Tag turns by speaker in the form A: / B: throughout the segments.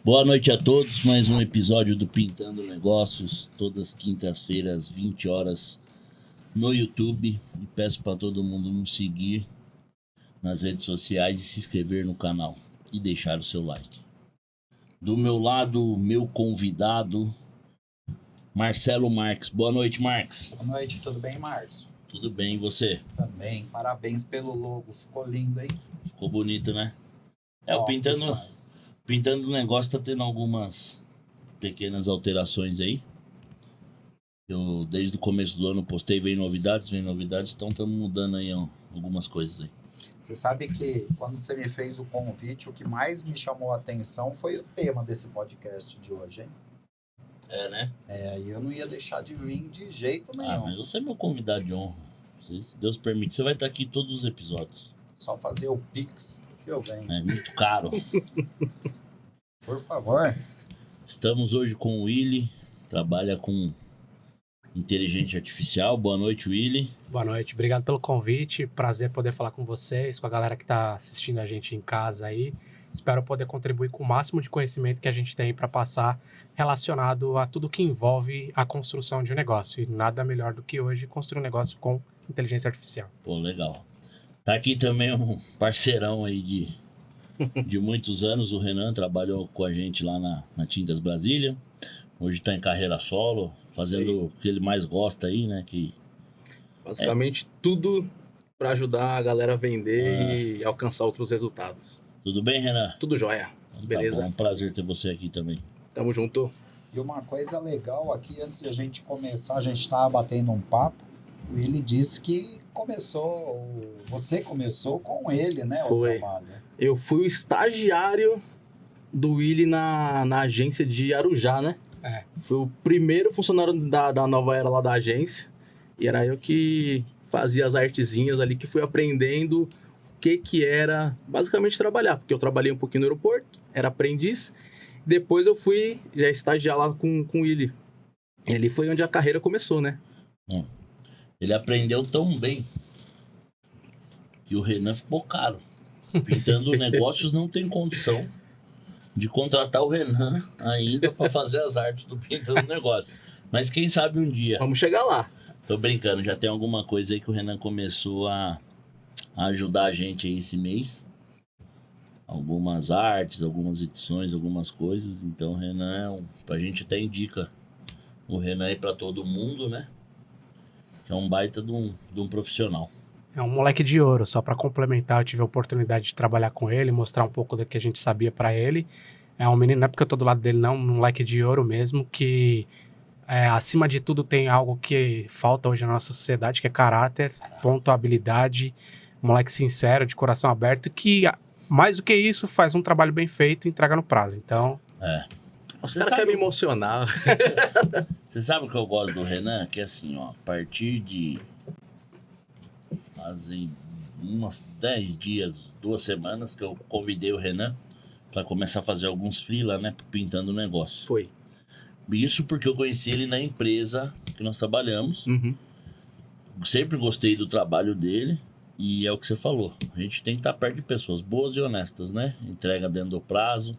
A: Boa noite a todos, mais um episódio do Pintando Negócios, todas as quintas-feiras, 20 horas, no YouTube. E peço para todo mundo nos seguir nas redes sociais e se inscrever no canal e deixar o seu like. Do meu lado, meu convidado, Marcelo Marques. Boa noite, Marques.
B: Boa noite, tudo bem, Márcio?
A: Tudo bem, e você?
B: Também, parabéns pelo logo, ficou lindo, hein?
A: Ficou bonito, né? O Pintando Negócio tá tendo algumas pequenas alterações aí. Eu, desde o começo do ano, postei, vem novidades, então estamos mudando aí algumas coisas aí.
B: Você sabe que quando você me fez o convite, o que mais me chamou a atenção foi o tema desse podcast de hoje, hein?
A: É, né?
B: E eu não ia deixar de vir de jeito nenhum.
A: Mas você é meu convidado de honra. Se Deus permite, você vai estar aqui todos os episódios.
B: Só fazer o Pix que eu venho.
A: É muito caro.
B: Por favor.
A: Estamos hoje com o Willy, trabalha com inteligência artificial. Boa noite, Willy.
C: Boa noite, obrigado pelo convite. Prazer poder falar com vocês, com a galera que está assistindo a gente em casa aí. Espero poder contribuir com o máximo de conhecimento que a gente tem para passar relacionado a tudo que envolve a construção de um negócio. E nada melhor do que hoje construir um negócio com inteligência artificial.
A: Pô, legal. Tá aqui também um parceirão aí de muitos anos, o Renan, trabalhou com a gente lá na Tintas Brasília. Hoje tá em carreira solo, fazendo o que ele mais gosta aí, né?
D: Basicamente tudo para ajudar a galera a vender e alcançar outros resultados.
A: Tudo bem, Renan?
D: Tudo jóia. Beleza?
A: Tá bom, um prazer ter você aqui também.
D: Tamo junto.
B: E uma coisa legal aqui, antes de a gente começar, a gente estava batendo um papo, ele disse que você começou com ele, né?
D: Foi.
B: O trabalho.
D: Eu fui o estagiário do Willy na agência de Arujá, né? Fui o primeiro funcionário da nova era lá da agência. E era eu que fazia as artezinhas ali, que fui aprendendo o que era basicamente trabalhar. Porque eu trabalhei um pouquinho no aeroporto, era aprendiz. Depois eu fui já estagiar lá com o Willy. Ele foi onde a carreira começou, né?
A: Ele aprendeu tão bem que o Renan ficou caro. Pintando Negócios não tem condição de contratar o Renan ainda para fazer as artes do Pintando Negócio. Mas quem sabe um dia.
D: Vamos chegar lá.
A: Tô brincando, já tem alguma coisa aí que o Renan começou a ajudar a gente aí esse mês. Algumas artes, algumas edições, algumas coisas. Então o Renan, a gente até indica o Renan aí para todo mundo, né? Que é um baita de um profissional.
C: É um moleque de ouro, só para complementar, eu tive a oportunidade de trabalhar com ele, mostrar um pouco do que a gente sabia para ele. É um menino, não é porque eu tô do lado dele não, um moleque de ouro mesmo, que acima de tudo tem algo que falta hoje na nossa sociedade, que é caráter, pontualidade, moleque sincero, de coração aberto, que mais do que isso faz um trabalho bem feito e entrega no prazo, então...
D: Os caras querem me emocionar.
A: Você sabe o que eu gosto do Renan? Que é assim, ó, a partir de fazem uns 10 dias, 2 semanas que eu convidei o Renan para começar a fazer alguns freela, né, Pintando Negócio.
D: Foi.
A: Isso porque eu conheci ele na empresa que nós trabalhamos.
D: Uhum.
A: Sempre gostei do trabalho dele e é o que você falou. A gente tem que estar perto de pessoas boas e honestas, né? Entrega dentro do prazo.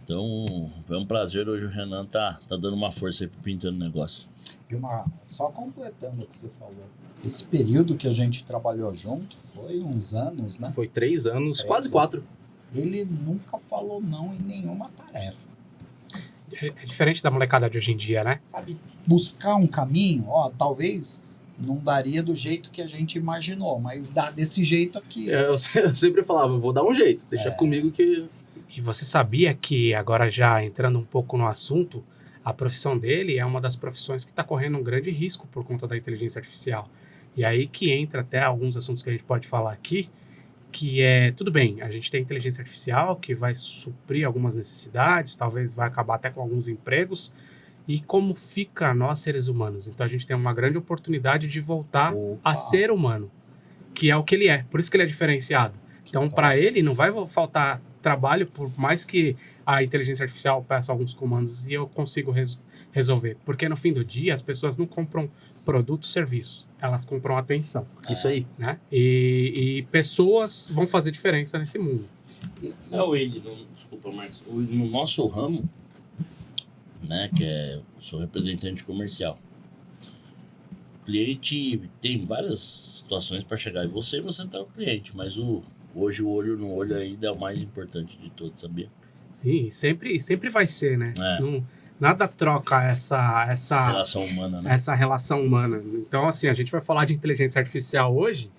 A: Então, foi um prazer hoje o Renan tá dando uma força aí pro Pintando Negócio.
B: E só completando o que você falou, esse período que a gente trabalhou junto foi uns anos, né?
D: Foi 3 anos, quase 4.
B: Ele nunca falou não em nenhuma tarefa.
C: É diferente da molecada de hoje em dia, né?
B: Sabe, buscar um caminho, talvez não daria do jeito que a gente imaginou, mas dá desse jeito aqui.
D: Eu sempre falava, vou dar um jeito, deixa comigo que...
C: E você sabia que, agora já entrando um pouco no assunto, a profissão dele é uma das profissões que está correndo um grande risco por conta da inteligência artificial. E aí que entra até alguns assuntos que a gente pode falar aqui, que tudo bem, a gente tem inteligência artificial que vai suprir algumas necessidades, talvez vai acabar até com alguns empregos, e como fica nós seres humanos. Então a gente tem uma grande oportunidade de voltar a ser humano, que é o que ele é, por isso que ele é diferenciado. Então para ele não vai faltar trabalho, por mais que a inteligência artificial peça alguns comandos e eu consigo resolver. Porque no fim do dia as pessoas não compram produtos, serviços, elas compram atenção.
D: Isso aí.
C: Né? E pessoas vão fazer diferença nesse mundo.
A: Desculpa, Marcos. No nosso ramo, né, sou representante comercial. O cliente tem várias situações para chegar em você tá o cliente, mas hoje o olho no olho ainda é o mais importante de todos, sabia?
C: Sim, sempre vai ser, né? Nada troca essa
A: relação humana, né?
C: Essa relação humana. Então, assim, a gente vai falar de inteligência artificial hoje,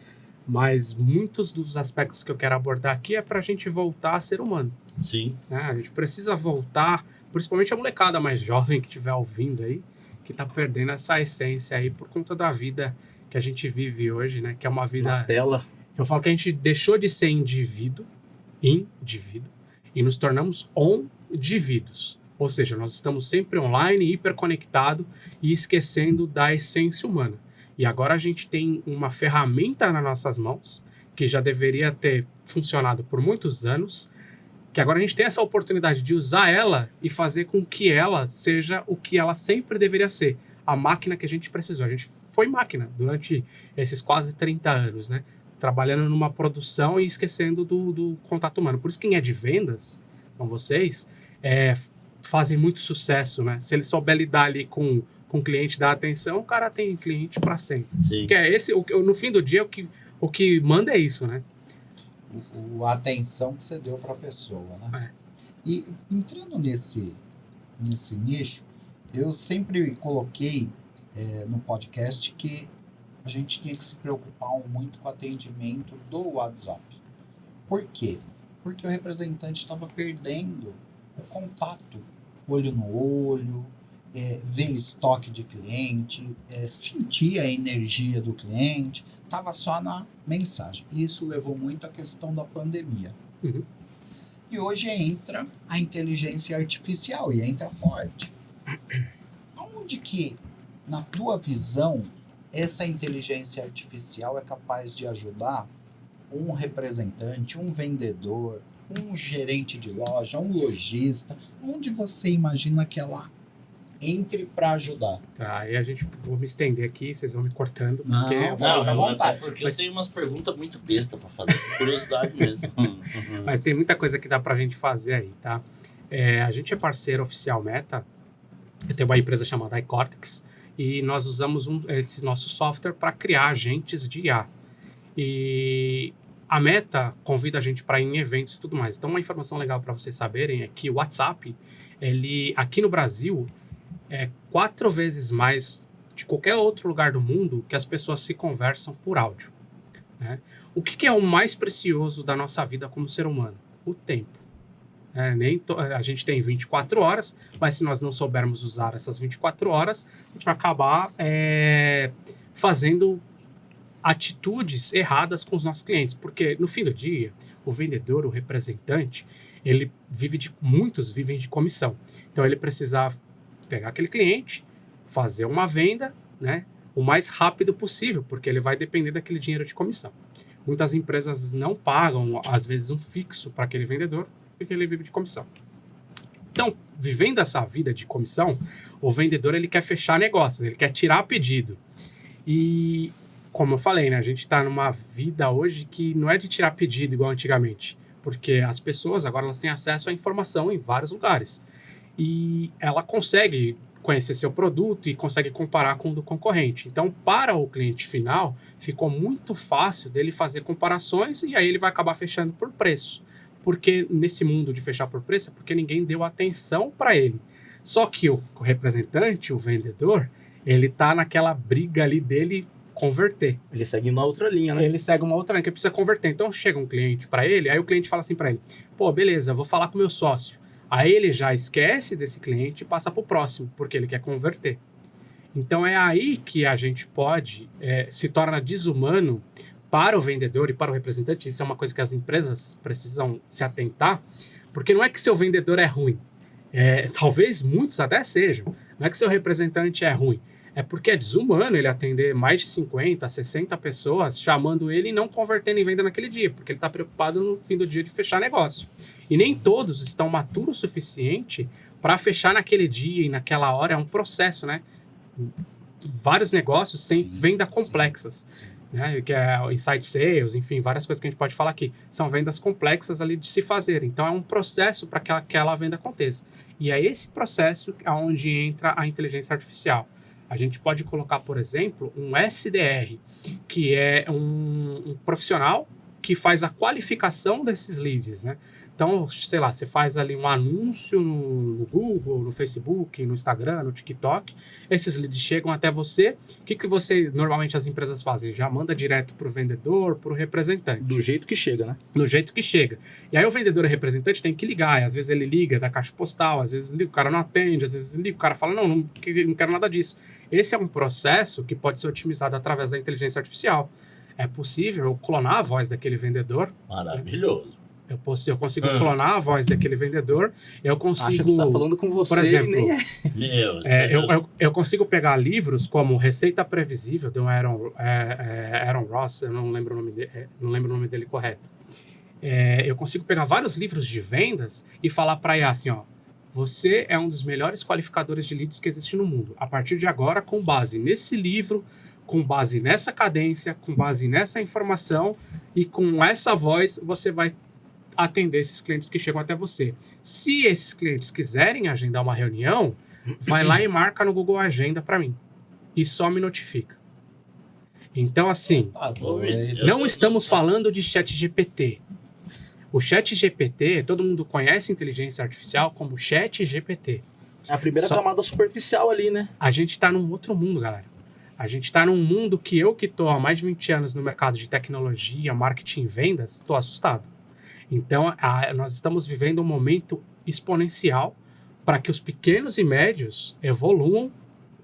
C: mas muitos dos aspectos que eu quero abordar aqui é para a gente voltar a ser humano.
A: Sim.
C: Né? A gente precisa voltar, principalmente a molecada mais jovem que estiver ouvindo aí, que está perdendo essa essência aí por conta da vida que a gente vive hoje, né? Que é uma vida...
D: Na tela.
C: Eu falo que a gente deixou de ser indivíduo, e nos tornamos on-indivíduos. Ou seja, nós estamos sempre online, hiperconectado e esquecendo da essência humana. E agora a gente tem uma ferramenta nas nossas mãos, que já deveria ter funcionado por muitos anos, que agora a gente tem essa oportunidade de usar ela e fazer com que ela seja o que ela sempre deveria ser. A máquina que a gente precisou. A gente foi máquina durante esses quase 30 anos, né? Trabalhando numa produção e esquecendo do contato humano. Por isso quem é de vendas, são vocês, fazem muito sucesso, né? Se ele souber lidar ali com o cliente, dar atenção, o cara tem cliente para sempre.
A: Sim.
C: Que é no fim do dia, o que manda é isso, né?
B: A atenção que você deu para a pessoa, né? E entrando nesse nicho, eu sempre coloquei no podcast que a gente tinha que se preocupar muito com o atendimento do WhatsApp. Por quê? Porque o representante estava perdendo o contato, olho no olho, ver estoque de cliente, sentir a energia do cliente, estava só na mensagem. Isso levou muito à questão da pandemia.
C: Uhum.
B: E hoje entra a inteligência artificial, e entra forte. Onde que, na tua visão, essa inteligência artificial é capaz de ajudar um representante, um vendedor, um gerente de loja, um lojista? Onde você imagina que ela entre para ajudar?
C: Tá, aí vou me estender aqui, vocês vão me cortando.
A: Porque eu tenho umas perguntas muito bestas para fazer, por curiosidade mesmo.
C: Mas tem muita coisa que dá pra gente fazer aí, tá? A gente é parceiro oficial Meta. Eu tenho uma empresa chamada iCortex e nós usamos esse nosso software para criar agentes de IA. E a Meta convida a gente para ir em eventos e tudo mais. Então, uma informação legal para vocês saberem é que o WhatsApp, ele aqui no Brasil, é 4 vezes mais de qualquer outro lugar do mundo que as pessoas se conversam por áudio, né? O que é o mais precioso da nossa vida como ser humano? O tempo. A gente tem 24 horas, mas se nós não soubermos usar essas 24 horas, a gente vai acabar fazendo atitudes erradas com os nossos clientes. Porque no fim do dia, o vendedor, o representante, muitos vivem de comissão. Então ele precisa pegar aquele cliente, fazer uma venda, né, o mais rápido possível, porque ele vai depender daquele dinheiro de comissão. Muitas empresas não pagam, às vezes, um fixo para aquele vendedor, porque ele vive de comissão. Então, vivendo essa vida de comissão, o vendedor ele quer fechar negócios, ele quer tirar pedido. E, como eu falei, né, a gente está numa vida hoje que não é de tirar pedido igual antigamente, porque as pessoas agora elas têm acesso à informação em vários lugares. E ela consegue conhecer seu produto e consegue comparar com o do concorrente. Então, para o cliente final, ficou muito fácil dele fazer comparações e aí ele vai acabar fechando por preço. Porque nesse mundo de fechar por preço é porque ninguém deu atenção para ele. Só que o representante, o vendedor, ele tá naquela briga ali dele converter.
D: Ele segue uma outra linha, né?
C: Ele segue uma outra linha que precisa converter. Então chega um cliente para ele, aí o cliente fala assim para ele: pô, beleza, eu vou falar com o meu sócio. Aí ele já esquece desse cliente e passa para o próximo, porque ele quer converter. Então é aí que a gente pode, se torna desumano para o vendedor e para o representante. Isso é uma coisa que as empresas precisam se atentar, porque não é que seu vendedor é ruim. Talvez muitos até sejam. Não é que seu representante é ruim. É porque é desumano ele atender mais de 50, 60 pessoas, chamando ele e não convertendo em venda naquele dia, porque ele está preocupado no fim do dia de fechar negócio. E nem todos estão maturos o suficiente para fechar naquele dia e naquela hora. É um processo, né? Vários negócios têm venda complexas. Sim. né? Que é o inside sales, enfim, várias coisas que a gente pode falar aqui. São vendas complexas ali de se fazer. Então, é um processo para que aquela venda aconteça. E é esse processo onde entra a inteligência artificial. A gente pode colocar, por exemplo, um SDR, que é um profissional que faz a qualificação desses leads, né? Então, sei lá, você faz ali um anúncio no Google, no Facebook, no Instagram, no TikTok, esses leads chegam até você. O que você, normalmente as empresas fazem? Já manda direto para o vendedor, para o representante.
D: Do jeito que chega, né?
C: Do jeito que chega. E aí o vendedor e o representante tem que ligar, e às vezes ele liga da caixa postal, às vezes liga, o cara não atende, às vezes liga, o cara fala, não quero nada disso. Esse é um processo que pode ser otimizado através da inteligência artificial. É possível eu clonar a voz daquele vendedor.
A: Maravilhoso.
C: Eu consigo clonar a voz daquele vendedor, eu consigo...
D: Acha que tá falando com você,
C: por exemplo,
D: nem é.
C: Eu consigo pegar livros como Receita Previsível, do Aaron Ross, eu não lembro o nome dele correto. Eu consigo pegar vários livros de vendas e falar para a IA assim, ó, você é um dos melhores qualificadores de leads que existe no mundo. A partir de agora, com base nesse livro, com base nessa cadência, com base nessa informação e com essa voz, você vai atender esses clientes que chegam até você. Se esses clientes quiserem agendar uma reunião, vai lá e marca no Google Agenda para mim. E só me notifica. Então, assim, não estamos falando de ChatGPT. O ChatGPT, todo mundo conhece inteligência artificial como ChatGPT.
D: É a primeira camada superficial ali, né?
C: A gente está num outro mundo, galera. A gente está num mundo que eu que estou há mais de 20 anos no mercado de tecnologia, marketing e vendas, estou assustado. Então, nós estamos vivendo um momento exponencial para que os pequenos e médios evoluam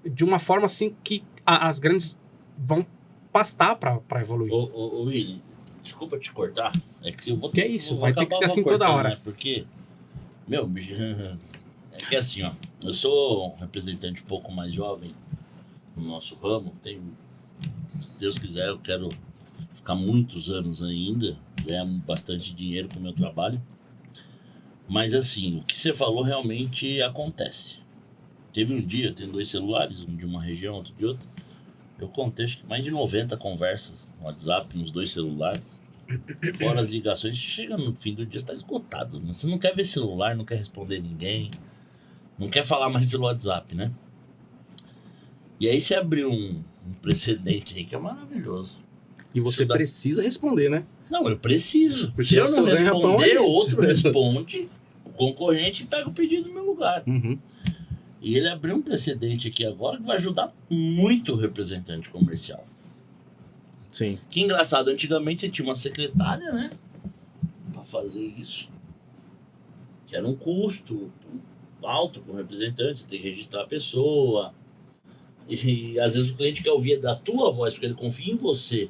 C: de uma forma assim que as grandes vão pastar para evoluir.
A: Ô Willy, desculpa te cortar. É que eu vou
C: que é isso, vai ter que ser assim toda hora.
A: Né? Porque, é que assim, ó, eu sou um representante um pouco mais jovem no nosso ramo. Se Deus quiser, eu quero ficar muitos anos ainda, ganhar bastante dinheiro com o meu trabalho. Mas assim, o que você falou realmente acontece. Teve um dia, eu tenho 2 celulares, um de uma região, outro de outra. Eu contei acho que mais de 90 conversas no WhatsApp, nos 2 celulares. Fora as ligações, chega no fim do dia, você está esgotado. Você não quer ver celular, não quer responder ninguém, não quer falar mais pelo WhatsApp, né? E aí você abriu um precedente aí que é maravilhoso.
D: E você precisa responder, né?
A: Não, eu preciso. Porque se eu não responder, outro responde, o concorrente pega o pedido no meu lugar.
D: Uhum.
A: E ele abriu um precedente aqui agora que vai ajudar muito o representante comercial.
D: Sim.
A: Que engraçado, antigamente você tinha uma secretária, né? Pra fazer isso. Que era um custo alto para o representante, você tem que registrar a pessoa. E às vezes o cliente quer ouvir da tua voz, porque ele confia em você.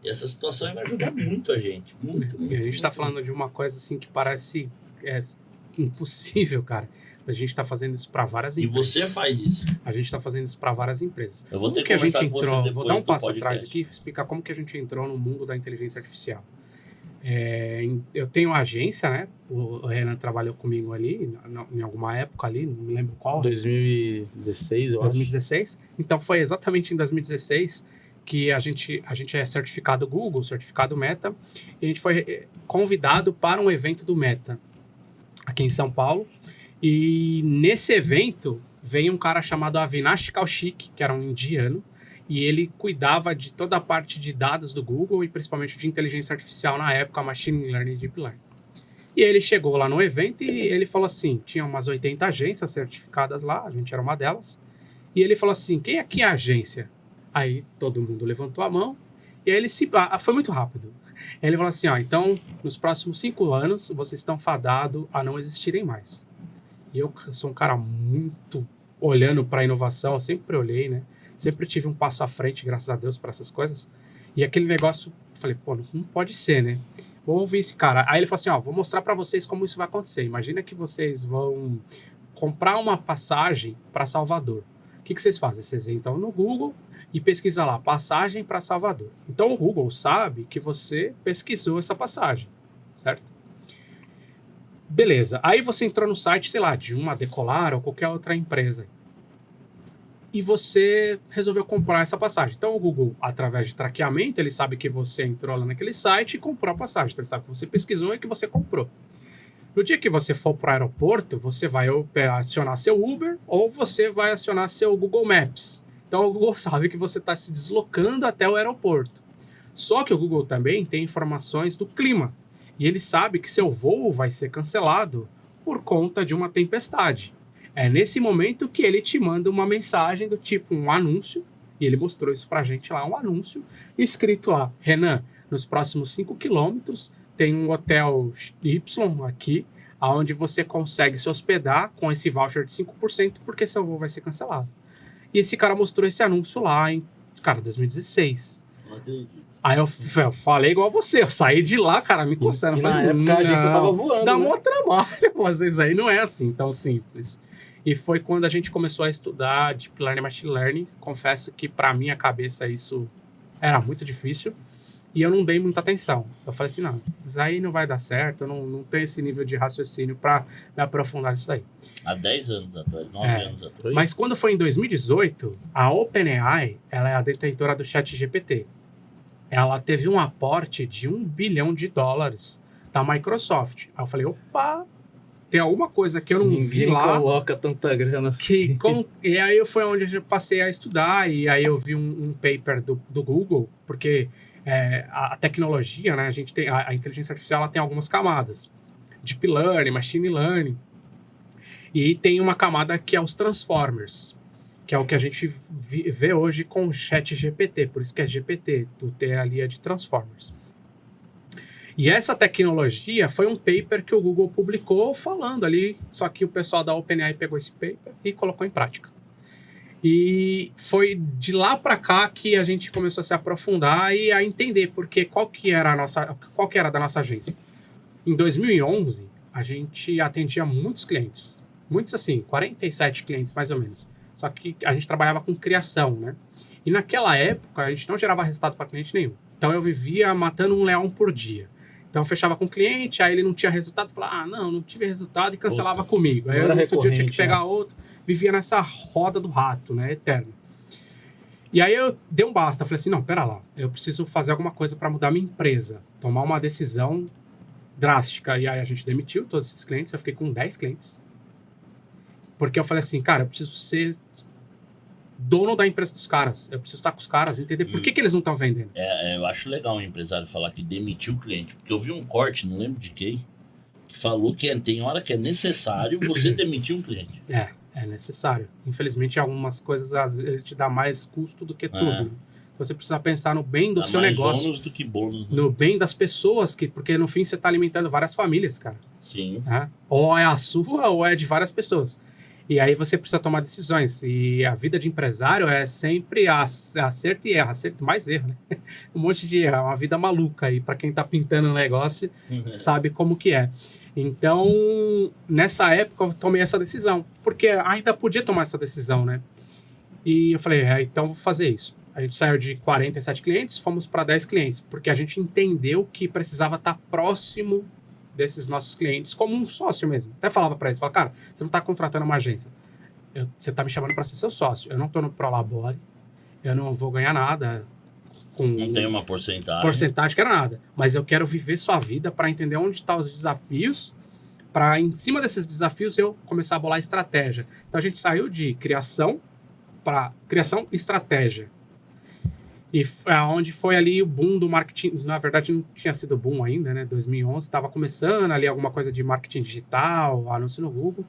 A: E essa situação vai ajudar muito a gente. Muito.
C: E a gente está falando de uma coisa assim que parece impossível, cara. A gente está fazendo isso para várias empresas.
A: E você faz isso.
C: A gente está fazendo isso para várias empresas.
A: Eu vou ter que a gente entrou.
C: Vou dar um passo atrás aqui e explicar como que a gente entrou no mundo da inteligência artificial. Eu tenho uma agência, né? O Renan trabalhou comigo ali, em alguma época ali, não me lembro qual.
D: 2016, eu acho.
C: 2016. Então foi exatamente em 2016 que a gente é certificado Google, certificado Meta, e a gente foi convidado para um evento do Meta aqui em São Paulo. E nesse evento veio um cara chamado Avinash Kaushik, que era um indiano, e ele cuidava de toda a parte de dados do Google e principalmente de inteligência artificial na época, Machine Learning e Deep Learning. E ele chegou lá no evento e ele falou assim, tinha umas 80 agências certificadas lá, a gente era uma delas, e ele falou assim, quem aqui é a agência? Aí todo mundo levantou a mão, e aí ele foi muito rápido. Ele falou assim, então nos próximos 5 anos vocês estão fadados a não existirem mais. E eu sou um cara muito olhando para a inovação, eu sempre olhei, né? Sempre tive um passo à frente, graças a Deus, para essas coisas. E aquele negócio, falei, pô, não pode ser, né? Vou ouvir esse cara. Aí ele falou assim, vou mostrar para vocês como isso vai acontecer. Imagina que vocês vão comprar uma passagem para Salvador. O que vocês fazem? Vocês entram no Google e pesquisam lá, passagem para Salvador. Então o Google sabe que você pesquisou essa passagem, certo? Beleza. Aí você entrou no site, sei lá, de uma Decolar ou qualquer outra empresa. e você resolveu comprar essa passagem. Então o Google, através de traqueamento, ele sabe que você entrou lá naquele site e comprou a passagem. Então ele sabe que você pesquisou e que você comprou. No dia que você for para o aeroporto, você vai acionar seu Uber ou você vai acionar seu Google Maps. Então o Google sabe que você está se deslocando até o aeroporto. Só que o Google também tem informações do clima. E ele sabe que seu voo vai ser cancelado por conta de uma tempestade. É nesse momento que ele te manda uma mensagem do tipo um anúncio, e ele mostrou isso pra gente lá, um anúncio, escrito lá: Renan, nos próximos 5 quilômetros tem um hotel Y aqui, onde você consegue se hospedar com esse voucher de 5%, porque seu voo vai ser cancelado. E esse cara mostrou esse anúncio lá em, 2016.
A: Não acredito.
C: Aí eu falei igual você, eu saí de lá, cara, me coçando.
D: E na época a agência tava voando,
C: dá
D: né?
C: maior trabalho, às vezes aí não é assim tão simples. E foi quando a gente começou a estudar Deep Learning e Machine Learning. Confesso que pra minha cabeça isso era muito difícil e eu não dei muita atenção. Eu falei assim, não, isso aí não vai dar certo, eu não tenho esse nível de raciocínio pra me aprofundar nisso daí.
A: Há 10 anos atrás, 9 anos atrás.
C: Mas quando foi em 2018, a OpenAI, ela é a detentora do ChatGPT. Ela teve um aporte de $1 bilhão da Microsoft. Aí eu falei, opa, tem alguma coisa que eu não vi lá.
D: Ninguém coloca tanta grana assim.
C: E aí foi onde eu passei a estudar, e aí eu vi um paper do Google, porque a tecnologia, né, a gente tem, a inteligência artificial, ela tem algumas camadas. Deep Learning, Machine Learning, e tem uma camada que é os Transformers, que é o que a gente vê hoje com o ChatGPT, por isso que é GPT, do T ali é de Transformers. E essa tecnologia foi um paper que o Google publicou falando ali, só que o pessoal da OpenAI pegou esse paper e colocou em prática. E foi de lá para cá que a gente começou a se aprofundar e a entender porque qual que era da nossa agência. Em 2011, a gente atendia muitos clientes, muitos assim, 47 clientes mais ou menos. Só que a gente trabalhava com criação, né? E naquela época, a gente não gerava resultado para cliente nenhum. Então, eu vivia matando um leão por dia. Então, eu fechava com o cliente, aí ele não tinha resultado, falava, não tive resultado e cancelava comigo. Aí, no outro dia, eu tinha que pegar outro. Vivia nessa roda do rato, né? Eterno. E aí, eu dei um basta. Falei assim, não, pera lá. Eu preciso fazer alguma coisa para mudar minha empresa. Tomar uma decisão drástica. E aí, a gente demitiu todos esses clientes. Eu fiquei com 10 clientes. Porque eu falei assim, cara, eu preciso ser dono da empresa dos caras. Eu preciso estar com os caras, entender por que eles não estão vendendo.
A: Eu acho legal um empresário falar que demitiu o cliente. Porque eu vi um corte, não lembro de quem, que falou que tem hora que é necessário você demitir um cliente.
C: É necessário. Infelizmente, algumas coisas ele te dá mais custo do que tudo. Então, você precisa pensar no bem do seu negócio. Mais
A: ônus do que bônus. Né?
C: No bem das pessoas, porque no fim você está alimentando várias famílias, cara.
A: Sim.
C: Ou é a sua, ou é de várias pessoas. E aí você precisa tomar decisões. E a vida de empresário é sempre acerto e erro. Acerto mais erro, né? Um monte de erro. É uma vida maluca aí. Para quem tá pintando um negócio, sabe como que é. Então, nessa época, eu tomei essa decisão. Porque ainda podia tomar essa decisão, né? E eu falei, então vou fazer isso. A gente saiu de 47 clientes, fomos para 10 clientes. Porque a gente entendeu que precisava estar próximo desses nossos clientes, como um sócio mesmo. Até falava para eles, cara, você não está contratando uma agência, você está me chamando para ser seu sócio, eu não estou no Prolabore, eu não vou ganhar nada
A: não tem uma porcentagem
C: que era nada, mas eu quero viver sua vida para entender onde estão os desafios, para em cima desses desafios eu começar a bolar estratégia. Então a gente saiu de criação para criação e estratégia. E onde foi ali o boom do marketing. Na verdade, não tinha sido boom ainda, né? 2011, estava começando ali alguma coisa de marketing digital, anúncio no Google.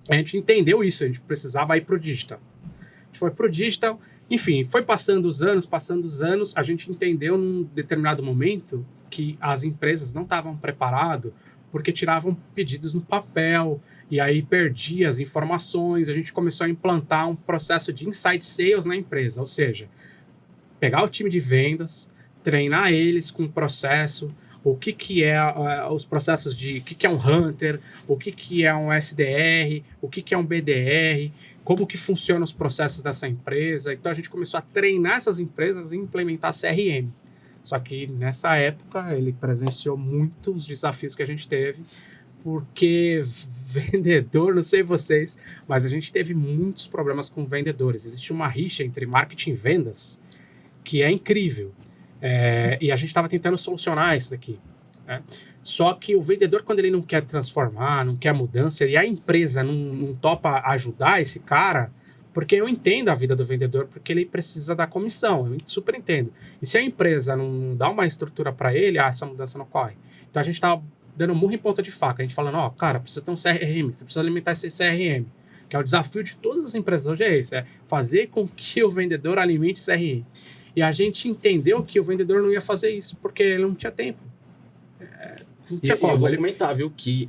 C: A gente entendeu isso, a gente precisava ir para o digital. A gente foi para o digital, enfim, foi passando os anos, a gente entendeu num determinado momento que as empresas não estavam preparadas porque tiravam pedidos no papel e aí perdia as informações. A gente começou a implantar um processo de inside sales na empresa, ou seja, pegar o time de vendas, treinar eles com o processo, o que é os processos de o que é um Hunter, o que é um SDR, o que é um BDR, como que funcionam os processos dessa empresa. Então a gente começou a treinar essas empresas e implementar CRM. Só que nessa época ele presenciou muitos desafios que a gente teve, porque vendedor, não sei vocês, mas a gente teve muitos problemas com vendedores. Existe uma rixa entre marketing e vendas que é incrível. E a gente estava tentando solucionar isso daqui. Né? Só que o vendedor, quando ele não quer transformar, não quer mudança, e a empresa não topa ajudar esse cara, porque eu entendo a vida do vendedor, porque ele precisa da comissão, eu super entendo. E se a empresa não dá uma estrutura para ele, essa mudança não corre. Então a gente estava dando murro em ponta de faca, a gente falando, cara, precisa ter um CRM, você precisa alimentar esse CRM, que é o desafio de todas as empresas hoje é esse, é fazer com que o vendedor alimente o CRM. E a gente entendeu que o vendedor não ia fazer isso, porque ele não tinha tempo. Não tinha como.
D: Eu vou comentar, viu, que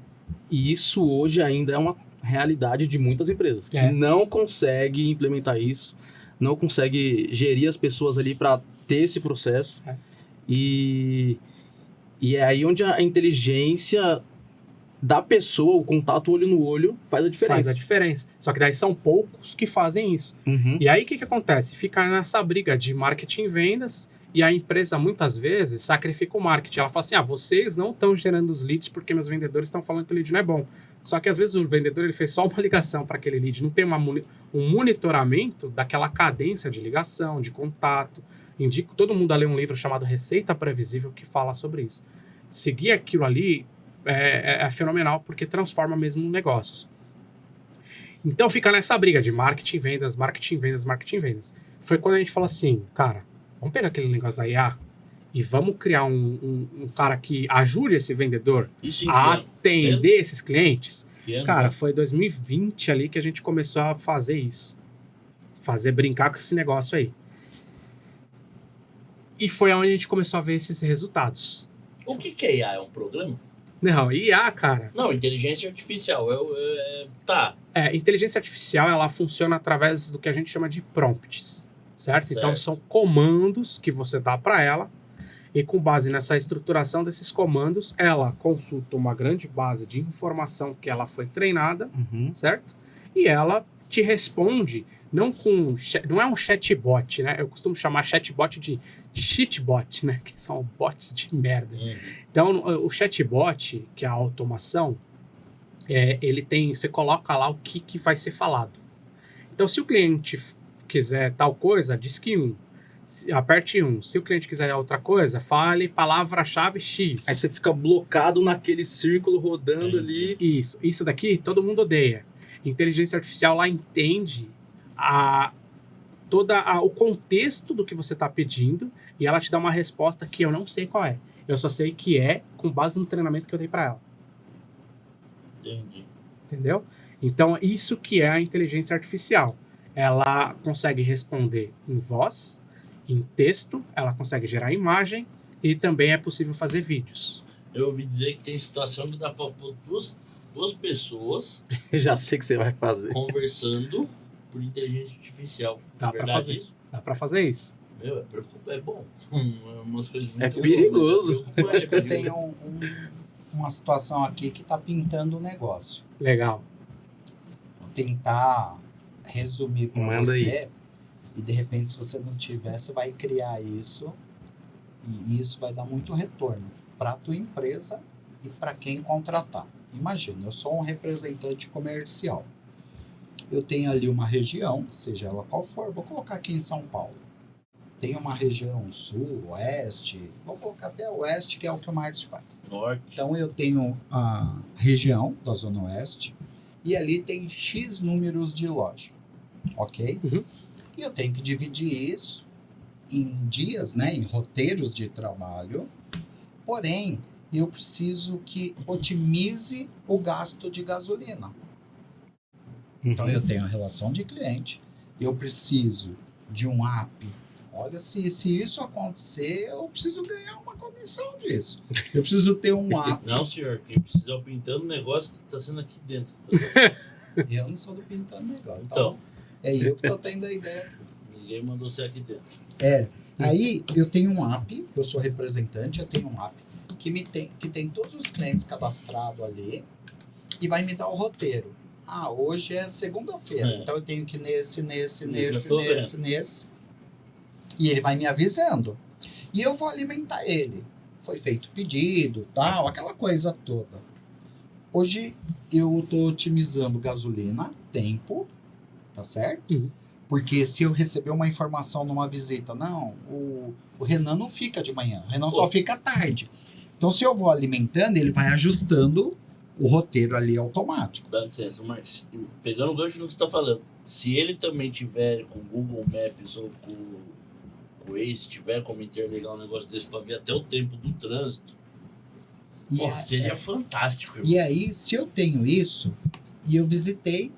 D: isso hoje ainda é uma realidade de muitas empresas, que não consegue implementar isso, não consegue gerir as pessoas ali para ter esse processo. E é aí onde a inteligência da pessoa, o contato olho no olho, faz a diferença.
C: Faz a diferença. Só que daí são poucos que fazem isso. E aí o que acontece? Fica nessa briga de marketing e vendas, e a empresa muitas vezes sacrifica o marketing. Ela fala assim, vocês não estão gerando os leads porque meus vendedores estão falando que o lead não é bom. Só que às vezes o vendedor ele fez só uma ligação para aquele lead, não tem um monitoramento daquela cadência de ligação, de contato. Indico todo mundo a ler um livro chamado Receita Previsível que fala sobre isso. Seguir aquilo ali é fenomenal porque transforma mesmo negócios. Então fica nessa briga de marketing, vendas, marketing, vendas, marketing, vendas. Foi quando a gente falou assim, cara, vamos pegar aquele negócio da IA e vamos criar um cara que ajude esse vendedor a atender esses clientes. Cara, foi 2020 ali que a gente começou a fazer isso. Brincar com esse negócio aí. E foi onde a gente começou a ver esses resultados.
A: O que é IA? É um programa?
C: Não, IA, cara...
A: Não, inteligência artificial. Tá.
C: Inteligência artificial, ela funciona através do que a gente chama de prompts, certo? Então, são comandos que você dá para ela, e com base nessa estruturação desses comandos, ela consulta uma grande base de informação que ela foi treinada, certo? E ela te responde, não é um chatbot, né? Eu costumo chamar chatbot de cheatbot, né? Que são bots de merda. Então, o chatbot, que é a automação, você coloca lá o que vai ser falado. Então, se o cliente quiser tal coisa, diz que aperte 1. Se o cliente quiser outra coisa, fale palavra-chave X.
D: Aí você fica blocado naquele círculo rodando ali.
C: Isso daqui todo mundo odeia. Inteligência artificial lá entende o contexto do que você está pedindo e ela te dá uma resposta que eu não sei qual é. Eu só sei que é com base no treinamento que eu dei para ela.
A: Entendi.
C: Entendeu? Então, isso que é a inteligência artificial. Ela consegue responder em voz, em texto, ela consegue gerar imagem e também é possível fazer vídeos.
A: Eu ouvi dizer que tem situação que dá para pôr duas pessoas...
D: Já sei que você vai fazer.
A: ...conversando por inteligência artificial.
C: Dá para fazer isso? Dá para fazer isso.
A: Meu, é bom. Umas coisas muito
D: é perigoso.
B: Eu acho que eu tenho uma situação aqui que está pintando o negócio.
C: Legal.
B: Vou tentar resumir para você.
D: Aí.
B: E de repente, se você não tiver, você vai criar isso. E isso vai dar muito retorno para a tua empresa e para quem contratar. Imagina, eu sou um representante comercial. Eu tenho ali uma região, seja ela qual for, vou colocar aqui em São Paulo. Tem uma região sul, oeste, vou colocar até oeste, que é o que o Márcio faz.
A: Norte.
B: Então eu tenho a região da Zona Oeste e ali tem X números de loja, ok? E eu tenho que dividir isso em dias, né, em roteiros de trabalho, porém eu preciso que otimize o gasto de gasolina. Então, eu tenho a relação de cliente, eu preciso de um app. Olha, se isso acontecer, eu preciso ganhar uma comissão disso. Eu preciso ter um app.
A: Não, senhor, quem precisa do Pintando Negócio está sendo aqui dentro.
B: Eu não sou do Pintando Negócio.
A: Então.
B: É eu que estou tendo a ideia.
A: Ninguém mandou você aqui dentro.
B: Aí eu tenho um app, eu sou representante, eu tenho um app que tem todos os clientes cadastrados ali e vai me dar o roteiro. Hoje é segunda-feira, então eu tenho que nesse. E ele vai me avisando. E eu vou alimentar ele. Foi feito pedido, tal, aquela coisa toda. Hoje eu estou otimizando gasolina, tempo, tá certo? Porque se eu receber uma informação numa visita, não, o Renan não fica de manhã, o Renan só fica à tarde. Então, se eu vou alimentando, ele vai ajustando o roteiro ali automático.
A: Dá licença, mas pegando o gancho no que você está falando, se ele também tiver com o Google Maps ou com o Waze, tiver como interligar um negócio desse para ver até o tempo do trânsito, seria fantástico.
B: E aí, se eu tenho isso, e eu visitei,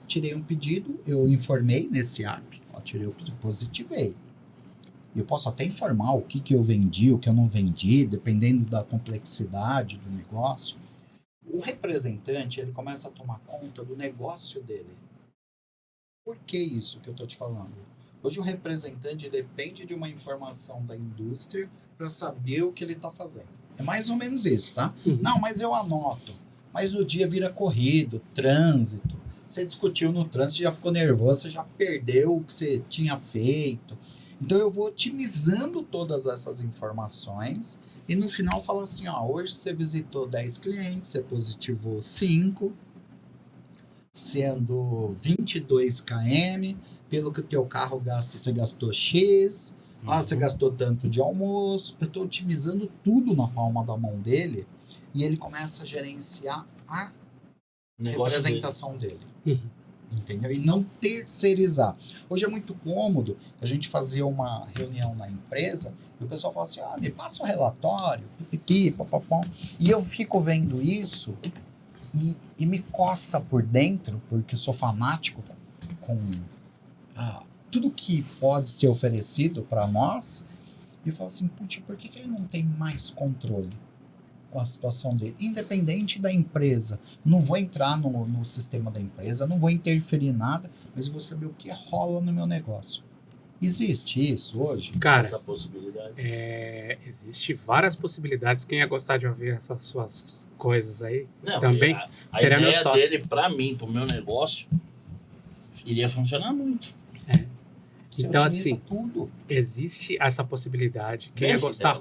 B: tirei um pedido, eu informei nesse app, tirei o pedido, positivei. Eu posso até informar o que eu vendi, o que eu não vendi, dependendo da complexidade do negócio. O representante, ele começa a tomar conta do negócio dele. Por que isso que eu estou te falando? Hoje o representante depende de uma informação da indústria para saber o que ele está fazendo. É mais ou menos isso, tá? Não, mas eu anoto. Mas no dia vira corrido, trânsito. Você discutiu no trânsito, já ficou nervoso, você já perdeu o que você tinha feito. Então eu vou otimizando todas essas informações e no final falo assim, hoje você visitou 10 clientes, você positivou 5, sendo 22 km, pelo que o teu carro gasta, você gastou X, você gastou tanto de almoço. Eu estou otimizando tudo na palma da mão dele e ele começa a gerenciar a representação dele. Entendeu? E não terceirizar. Hoje é muito cômodo a gente fazer uma reunião na empresa e o pessoal fala assim, me passa o relatório, pipipi, papapom. E eu fico vendo isso e me coça por dentro, porque eu sou fanático com tudo que pode ser oferecido para nós. E eu falo assim, putz, por que ele não tem mais controle com a situação dele, independente da empresa? Não vou entrar no sistema da empresa, não vou interferir em nada, mas eu vou saber o que rola no meu negócio. Existe isso hoje?
C: Cara,
A: essa possibilidade?
C: Existe várias possibilidades. Quem ia gostar de ouvir essas suas coisas aí,
A: não,
C: também
A: a
C: seria meu
A: ideia
C: sócio.
A: dele, para mim, para o meu negócio, iria funcionar muito.
C: Então, assim,
B: tudo.
C: existe essa possibilidade. Quem ia gostar...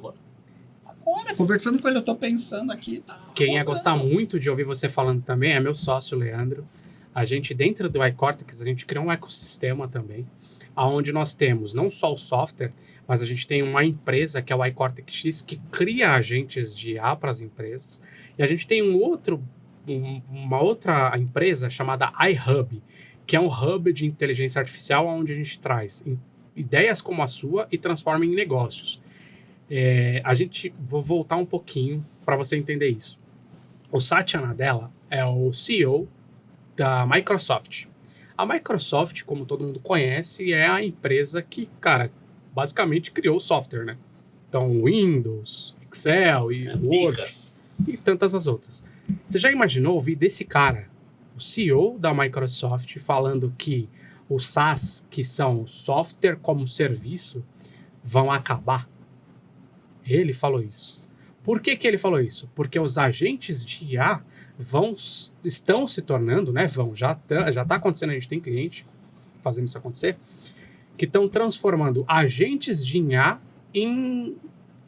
B: Agora, conversando com ele, eu tô pensando aqui.
C: Quem ia gostar muito de ouvir você falando também é meu sócio, Leandro. A gente, dentro do iCortex, a gente criou um ecossistema também, onde nós temos não só o software, mas a gente tem uma empresa, que é o iCortex X, que cria agentes de IA para as empresas. E a gente tem uma outra empresa chamada iHub, que é um hub de inteligência artificial, onde a gente traz ideias como a sua e transforma em negócios. Vou voltar um pouquinho para você entender isso. O Satya Nadella é o CEO da Microsoft. A Microsoft, como todo mundo conhece, é a empresa que, cara, basicamente criou o software, né? Então, Windows, Excel e Word e tantas as outras. Você já imaginou ouvir desse cara, o CEO da Microsoft, falando que os SaaS, que são software como serviço, vão acabar? Ele falou isso. Por que ele falou isso? Porque os agentes de IA estão se tornando, né? Já está acontecendo, a gente tem cliente fazendo isso acontecer, que estão transformando agentes de IA em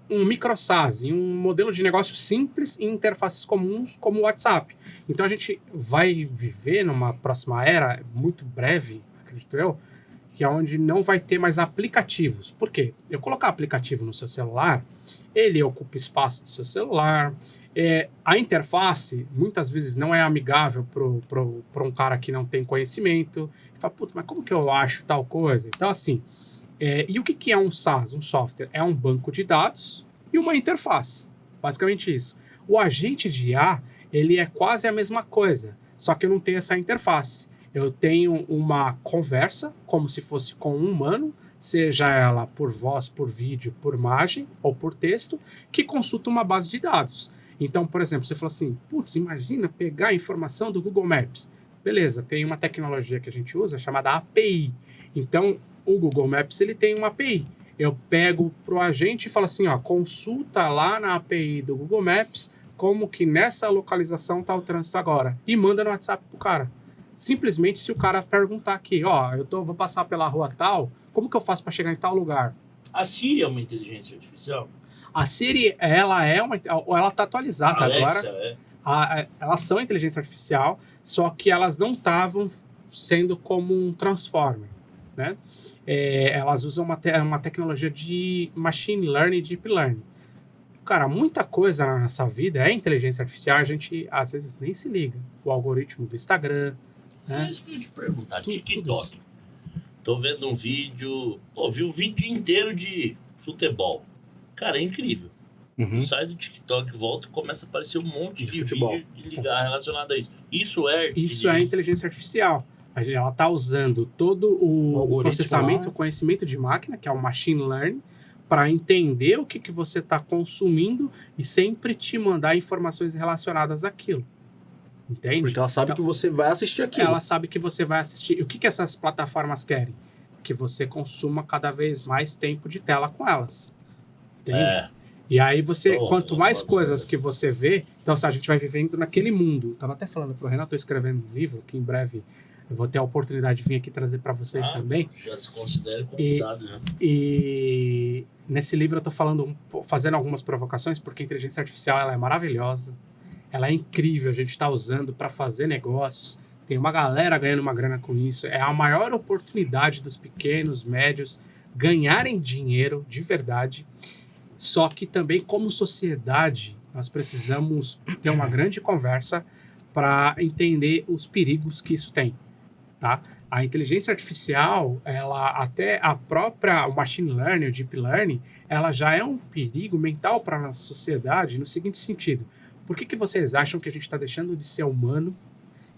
C: um micro SaaS, em um modelo de negócio simples em interfaces comuns como o WhatsApp. Então a gente vai viver numa próxima era, muito breve, acredito eu, que é onde não vai ter mais aplicativos. Por quê? Eu colocar aplicativo no seu celular, ele ocupa espaço do seu celular, a interface muitas vezes não é amigável para um cara que não tem conhecimento. Ele fala, puta, mas como que eu acho tal coisa? Então assim, e o que é um SaaS, um software? É um banco de dados e uma interface, basicamente isso. O agente de IA, ele é quase a mesma coisa, só que eu não tenho essa interface. Eu tenho uma conversa, como se fosse com um humano, seja ela por voz, por vídeo, por imagem ou por texto, que consulta uma base de dados. Então, por exemplo, você fala assim, putz, imagina pegar a informação do Google Maps. Beleza, tem uma tecnologia que a gente usa chamada API. Então, o Google Maps, ele tem uma API. Eu pego pro agente e falo assim, consulta lá na API do Google Maps como que nessa localização tá o trânsito agora. E manda no WhatsApp pro cara. Simplesmente se o cara perguntar aqui, vou passar pela rua tal, como que eu faço para chegar em tal lugar?
A: A Siri é uma inteligência artificial?
C: A Siri, ela tá atualizada
A: Alexa,
C: agora. Elas são inteligência artificial, só que elas não estavam sendo como um transformer, né? Elas usam uma tecnologia de machine learning e deep learning. Cara, muita coisa na nossa vida é inteligência artificial, a gente às vezes nem se liga. O algoritmo do Instagram, né?
A: Isso que eu ia te perguntar, TikTok. Tô vendo um vídeo, vi o vídeo inteiro de futebol. Cara, é incrível. Sai do TikTok, volta e começa a aparecer um monte de vídeo de ligar relacionado a isso. Isso é
C: inteligência artificial. Ela está usando todo o processamento, conhecimento de máquina, que é o machine learning, para entender o que você está consumindo e sempre te mandar informações relacionadas àquilo. Entende?
D: Porque ela sabe que você vai assistir aquilo.
C: Ela sabe que você vai assistir. E o que essas plataformas querem? Que você consuma cada vez mais tempo de tela com elas. Entende? E aí quanto mais coisas que você vê, então a gente vai vivendo naquele mundo. Estava até falando pro Renato, estou escrevendo um livro que em breve eu vou ter a oportunidade de vir aqui trazer para vocês também.
A: Já se considera convidado, né?
C: E nesse livro eu estou fazendo algumas provocações, porque a inteligência artificial ela é maravilhosa, ela é incrível, a gente está usando para fazer negócios, tem uma galera ganhando uma grana com isso, é a maior oportunidade dos pequenos, médios ganharem dinheiro de verdade, só que também como sociedade nós precisamos ter uma grande conversa para entender os perigos que isso tem. Tá? A inteligência artificial, o machine learning, o deep learning, ela já é um perigo mental para a nossa sociedade no seguinte sentido. Por que vocês acham que a gente está deixando de ser humano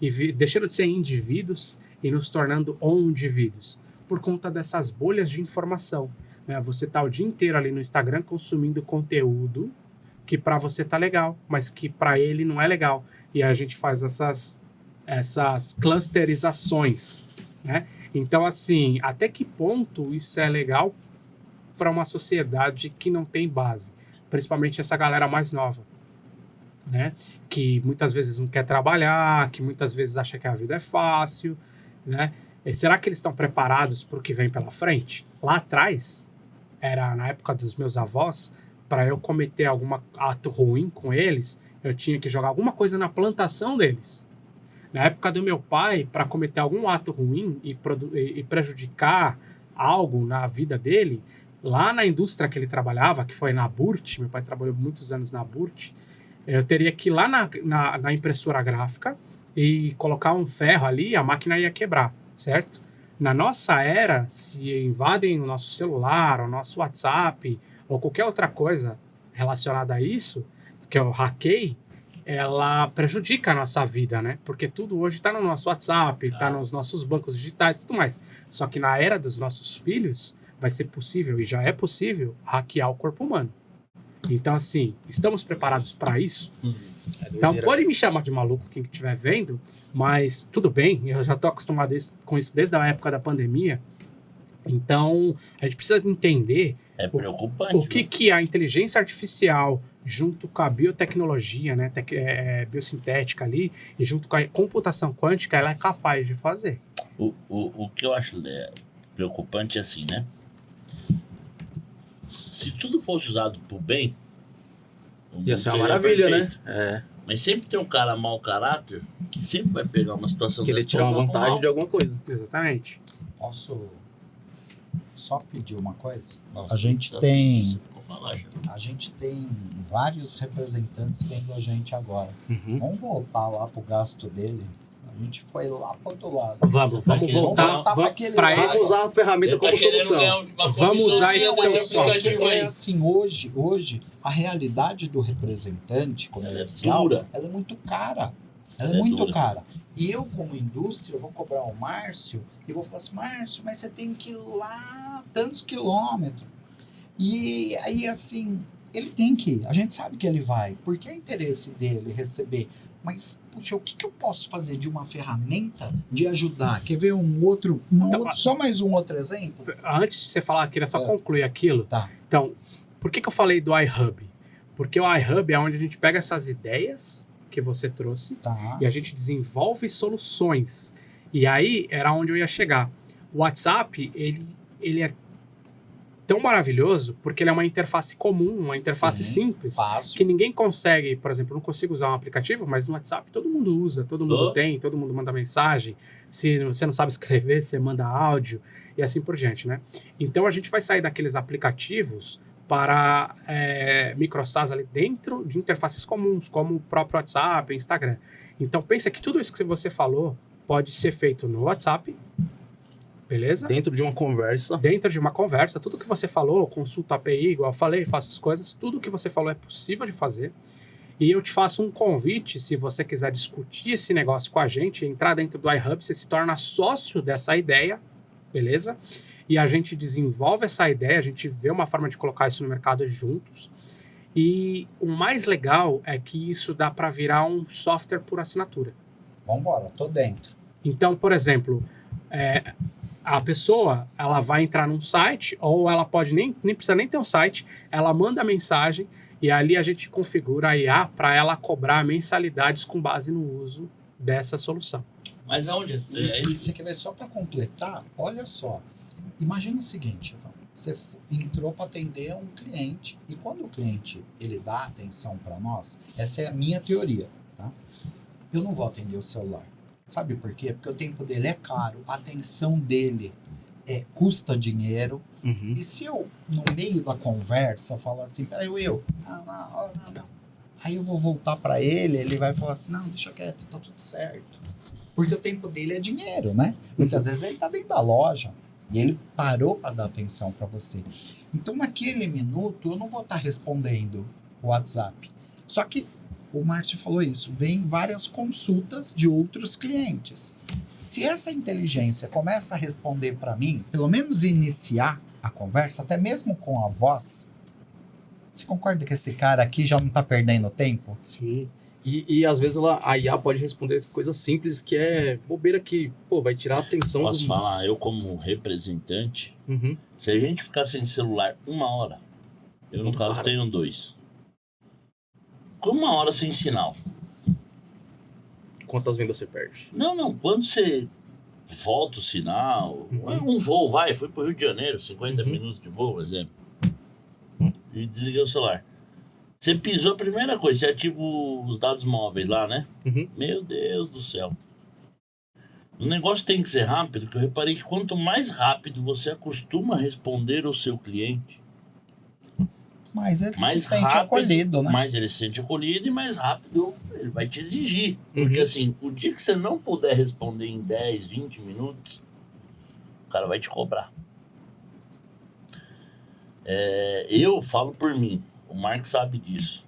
C: e deixando de ser indivíduos e nos tornando on-indivíduos? Por conta dessas bolhas de informação. Né? Você está o dia inteiro ali no Instagram consumindo conteúdo que para você tá legal, mas que para ele não é legal. E a gente faz essas clusterizações, né? Então, assim, até que ponto isso é legal para uma sociedade que não tem base? Principalmente essa galera mais nova, né? Que muitas vezes não quer trabalhar, que muitas vezes acha que a vida é fácil, né? E será que eles estão preparados para o que vem pela frente? Lá atrás, era na época dos meus avós, para eu cometer algum ato ruim com eles, eu tinha que jogar alguma coisa na plantação deles. Na época do meu pai, para cometer algum ato ruim e prejudicar algo na vida dele, lá na indústria que ele trabalhava, que foi na Burt, meu pai trabalhou muitos anos na Burt, eu teria que ir lá na impressora gráfica e colocar um ferro ali, a máquina ia quebrar, certo? Na nossa era, se invadem o nosso celular, o nosso WhatsApp, ou qualquer outra coisa relacionada a isso, que eu hackei, ela prejudica a nossa vida, né? Porque tudo hoje está no nosso WhatsApp, está nos nossos bancos digitais e tudo mais. Só que na era dos nossos filhos, vai ser possível, e já é possível, hackear o corpo humano. Então, assim, estamos preparados para isso? Então, pode me chamar de maluco quem estiver vendo, mas tudo bem, eu já estou acostumado com isso desde a época da pandemia. Então, a gente precisa entender o que a inteligência artificial, junto com a biotecnologia, né, biosintética ali, e junto com a computação quântica, ela é capaz de fazer.
A: O que eu acho preocupante é assim, né? Se tudo fosse usado por bem,
D: ia ser uma maravilha, perfeito, né?
A: Mas sempre tem um cara mau caráter que sempre vai pegar uma situação
D: que ele tirar uma vantagem de alguma coisa.
C: Exatamente.
B: Posso só pedir uma coisa?
A: Nossa,
B: a gente tem vários representantes vendo a gente agora. Vamos voltar lá pro gasto dele. A gente foi lá pro outro lado.
C: Vamos voltar
B: para
D: usar a ferramenta como solução.
C: Vamos usar esse software.
B: Assim, hoje a realidade do representante comercial, ela é muito cara. Ela é muito cara. E eu, como indústria, vou cobrar o Márcio e vou falar assim, Márcio, mas você tem que ir lá tantos quilômetros. E aí, assim, ele tem que ir. A gente sabe que ele vai, porque é interesse dele receber. Mas, puxa, o que eu posso fazer de uma ferramenta de ajudar? Quer ver só mais um outro exemplo?
C: Antes de você falar, eu queria só concluir aquilo.
B: Tá.
C: Então, por que eu falei do iHub? Porque o iHub é onde a gente pega essas ideias que você trouxe e a gente desenvolve soluções. E aí era onde eu ia chegar. O WhatsApp, ele é tão maravilhoso porque ele é uma interface comum, uma interface simples,
B: fácil.
C: que ninguém consegue, por exemplo, eu não consigo usar um aplicativo, mas no WhatsApp todo mundo usa, todo mundo tem, todo mundo manda mensagem. Se você não sabe escrever, você manda áudio e assim por diante, né? Então a gente vai sair daqueles aplicativos para micro-SaaS ali dentro de interfaces comuns, como o próprio WhatsApp, Instagram. Então pensa que tudo isso que você falou pode ser feito no WhatsApp, beleza?
D: Dentro de uma conversa.
C: Dentro de uma conversa, tudo que você falou, consulta a API, igual eu falei, faço as coisas, tudo que você falou é possível de fazer. E eu te faço um convite, se você quiser discutir esse negócio com a gente, entrar dentro do iHub, você se torna sócio dessa ideia, beleza? E a gente desenvolve essa ideia, a gente vê uma forma de colocar isso no mercado juntos. E o mais legal é que isso dá para virar um software por assinatura.
B: Vambora, tô dentro.
C: Então, por exemplo, a pessoa, ela vai entrar num site, ou ela pode nem precisa nem ter um site, ela manda a mensagem e ali a gente configura a IA para ela cobrar mensalidades com base no uso dessa solução.
A: Mas aonde?
B: E você quer ver, só para completar, olha só, imagina o seguinte, você entrou para atender um cliente e quando o cliente ele dá atenção para nós, essa é a minha teoria, tá? Eu não vou atender o celular. Sabe por quê? Porque o tempo dele é caro, a atenção dele custa dinheiro.
D: Uhum.
B: E se eu, no meio da conversa, falar assim, peraí, não. Aí eu vou voltar para ele vai falar assim, não, deixa quieto, tá tudo certo. Porque o tempo dele é dinheiro, né? Muitas vezes ele tá dentro da loja e ele parou para dar atenção para você. Então, naquele minuto, eu não vou estar respondendo o WhatsApp. Só que o Márcio falou isso, vem várias consultas de outros clientes. Se essa inteligência começa a responder para mim, pelo menos iniciar a conversa, até mesmo com a voz, você concorda que esse cara aqui já não está perdendo tempo?
C: Sim.
D: E às vezes a IA pode responder coisas simples que é bobeira que, vai tirar a atenção.
A: Posso falar, eu como representante,
D: Uhum.
A: se a gente ficar sem celular 1 hora, eu no caso tenho 2. Com 1 hora sem sinal.
D: Quantas vendas você perde?
A: Não, quando você volta o sinal, um voo, fui pro Rio de Janeiro, 50 minutos de voo, por exemplo, e desliguei o celular. Você pisou, a primeira coisa, você ativa os dados móveis lá, né?
D: Uhum.
A: Meu Deus do céu. O negócio tem que ser rápido, porque eu reparei que quanto mais rápido você acostuma a responder ao seu cliente,
B: mas ele
A: mais
B: se sente
A: rápido,
B: acolhido, né?
A: Mais ele se sente acolhido e mais rápido ele vai te exigir. Porque assim, o dia que você não puder responder em 10, 20 minutos, o cara vai te cobrar. Eu falo por mim, o Mark sabe disso.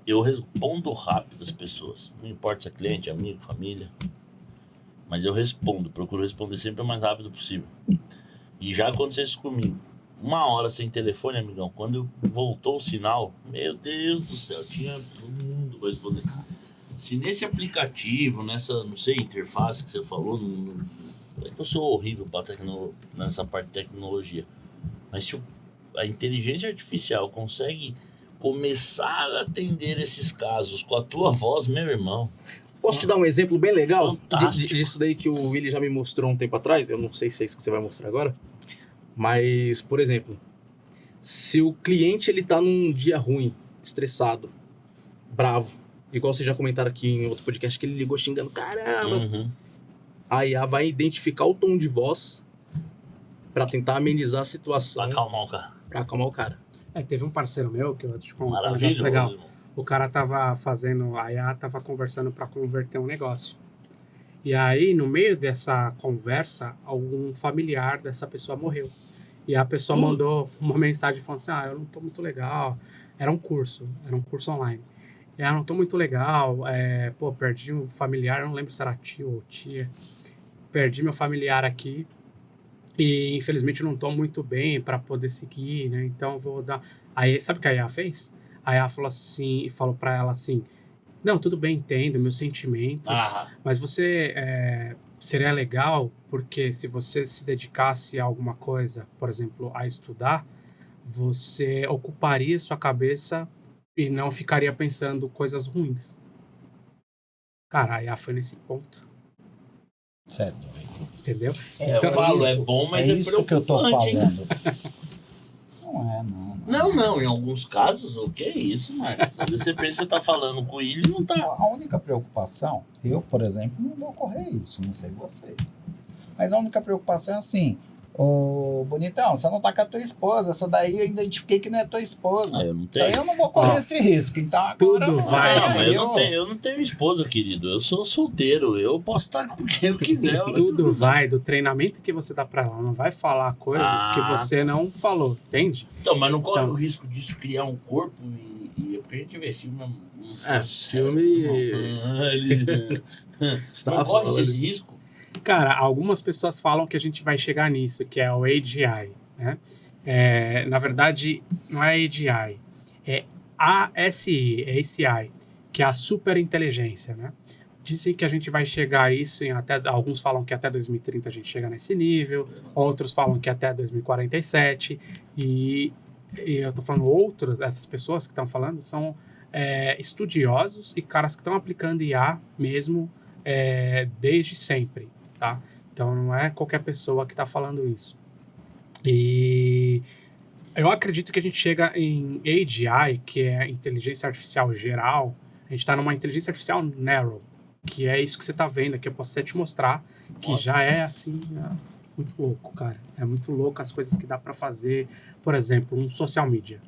A: Eu respondo rápido as pessoas. Não importa se é cliente, amigo, família. Mas eu procuro responder sempre o mais rápido possível. E já aconteceu isso comigo. 1 hora sem telefone, amigão. Quando voltou o sinal, meu Deus do céu, tinha todo mundo vai responder. Se nesse aplicativo, nessa, não sei, interface que você falou, eu sou horrível nessa parte de tecnologia. Mas se a inteligência artificial consegue começar a atender esses casos com a tua voz, meu irmão.
D: Posso te dar um exemplo bem legal
A: disso
D: daí que o Willy já me mostrou um tempo atrás? Eu não sei se é isso que você vai mostrar agora. Mas, por exemplo, se o cliente ele tá num dia ruim, estressado, bravo, igual vocês já comentaram aqui em outro podcast que ele ligou xingando, caramba, a IA vai identificar o tom de voz pra tentar amenizar a situação.
A: Pra acalmar o cara.
C: Teve um parceiro meu que eu te conto.
A: Maravilhoso.
C: Legal. O cara tava fazendo, a IA tava conversando para converter um negócio. E aí, no meio dessa conversa, algum familiar dessa pessoa morreu. E a pessoa mandou uma mensagem falando assim, eu não tô muito legal. Era um curso online. Eu não tô muito legal, perdi um familiar, eu não lembro se era tio ou tia. Perdi meu familiar aqui. E infelizmente eu não tô muito bem para poder seguir, né? Então eu vou dar... Aí, sabe o que a IA fez? A IA falou para ela assim, não, tudo bem, entendo meus sentimentos, mas você seria legal porque se você se dedicasse a alguma coisa, por exemplo, a estudar, você ocuparia sua cabeça e não ficaria pensando coisas ruins. Cara, a IA foi nesse ponto.
B: Certo.
C: Entendeu?
A: Eu falo, é bom, mas é
B: isso que eu tô falando.
A: Não, em alguns casos, o que é isso, Marcos? Às vezes você pensa que você tá falando com ele e não tá.
B: A única preocupação, eu, por exemplo, não vou correr isso, não sei você. Mas a única preocupação é assim, ô bonitão, você não tá com a tua esposa, essa daí eu identifiquei que não é tua esposa.
A: Eu não tenho.
B: Então eu não vou correr esse risco, então agora
C: tudo
B: não
C: vai.
B: sei,
A: Não, mas eu não tenho esposa, querido. Eu sou solteiro. Eu posso estar com quem eu quiser.
C: Tudo vai do treinamento que você dá pra ela. Não vai falar coisas que você não falou, entende?
A: Então, mas não corre
C: Então,
A: o risco disso criar um corpo porque a gente vê filme...
D: Filme...
A: Não corre esse risco?
C: cara, algumas pessoas falam que a gente vai chegar nisso, que é o AGI, né? Na verdade, não é AGI, é ASI, que é a superinteligência, né? Dizem que a gente vai chegar a isso alguns falam que até 2030 a gente chega nesse nível, outros falam que até 2047, e eu tô falando outros, essas pessoas que estão falando são estudiosos e caras que estão aplicando IA mesmo desde sempre, tá? Então não é qualquer pessoa que está falando isso. E eu acredito que a gente chega em AGI, que é inteligência artificial geral, a gente está numa inteligência artificial narrow, que é isso que você está vendo aqui, eu posso até te mostrar, que já é assim, muito louco, cara. É muito louco as coisas que dá para fazer. Por exemplo, um social media.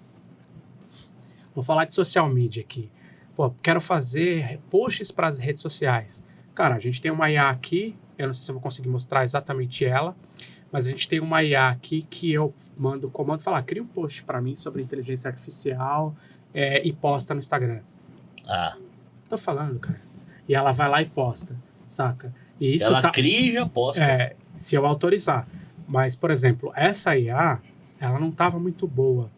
C: Vou falar de social media aqui. Pô, quero fazer posts para as redes sociais. Cara, a gente tem uma IA aqui, eu não sei se eu vou conseguir mostrar exatamente ela, mas a gente tem uma IA aqui que eu mando o comando e falar, cria um post para mim sobre inteligência artificial e posta no Instagram. Tô falando, cara. E ela vai lá e posta, saca? E isso
A: ela cria e já posta.
C: Se eu autorizar. Mas, por exemplo, essa IA, ela não estava muito boa.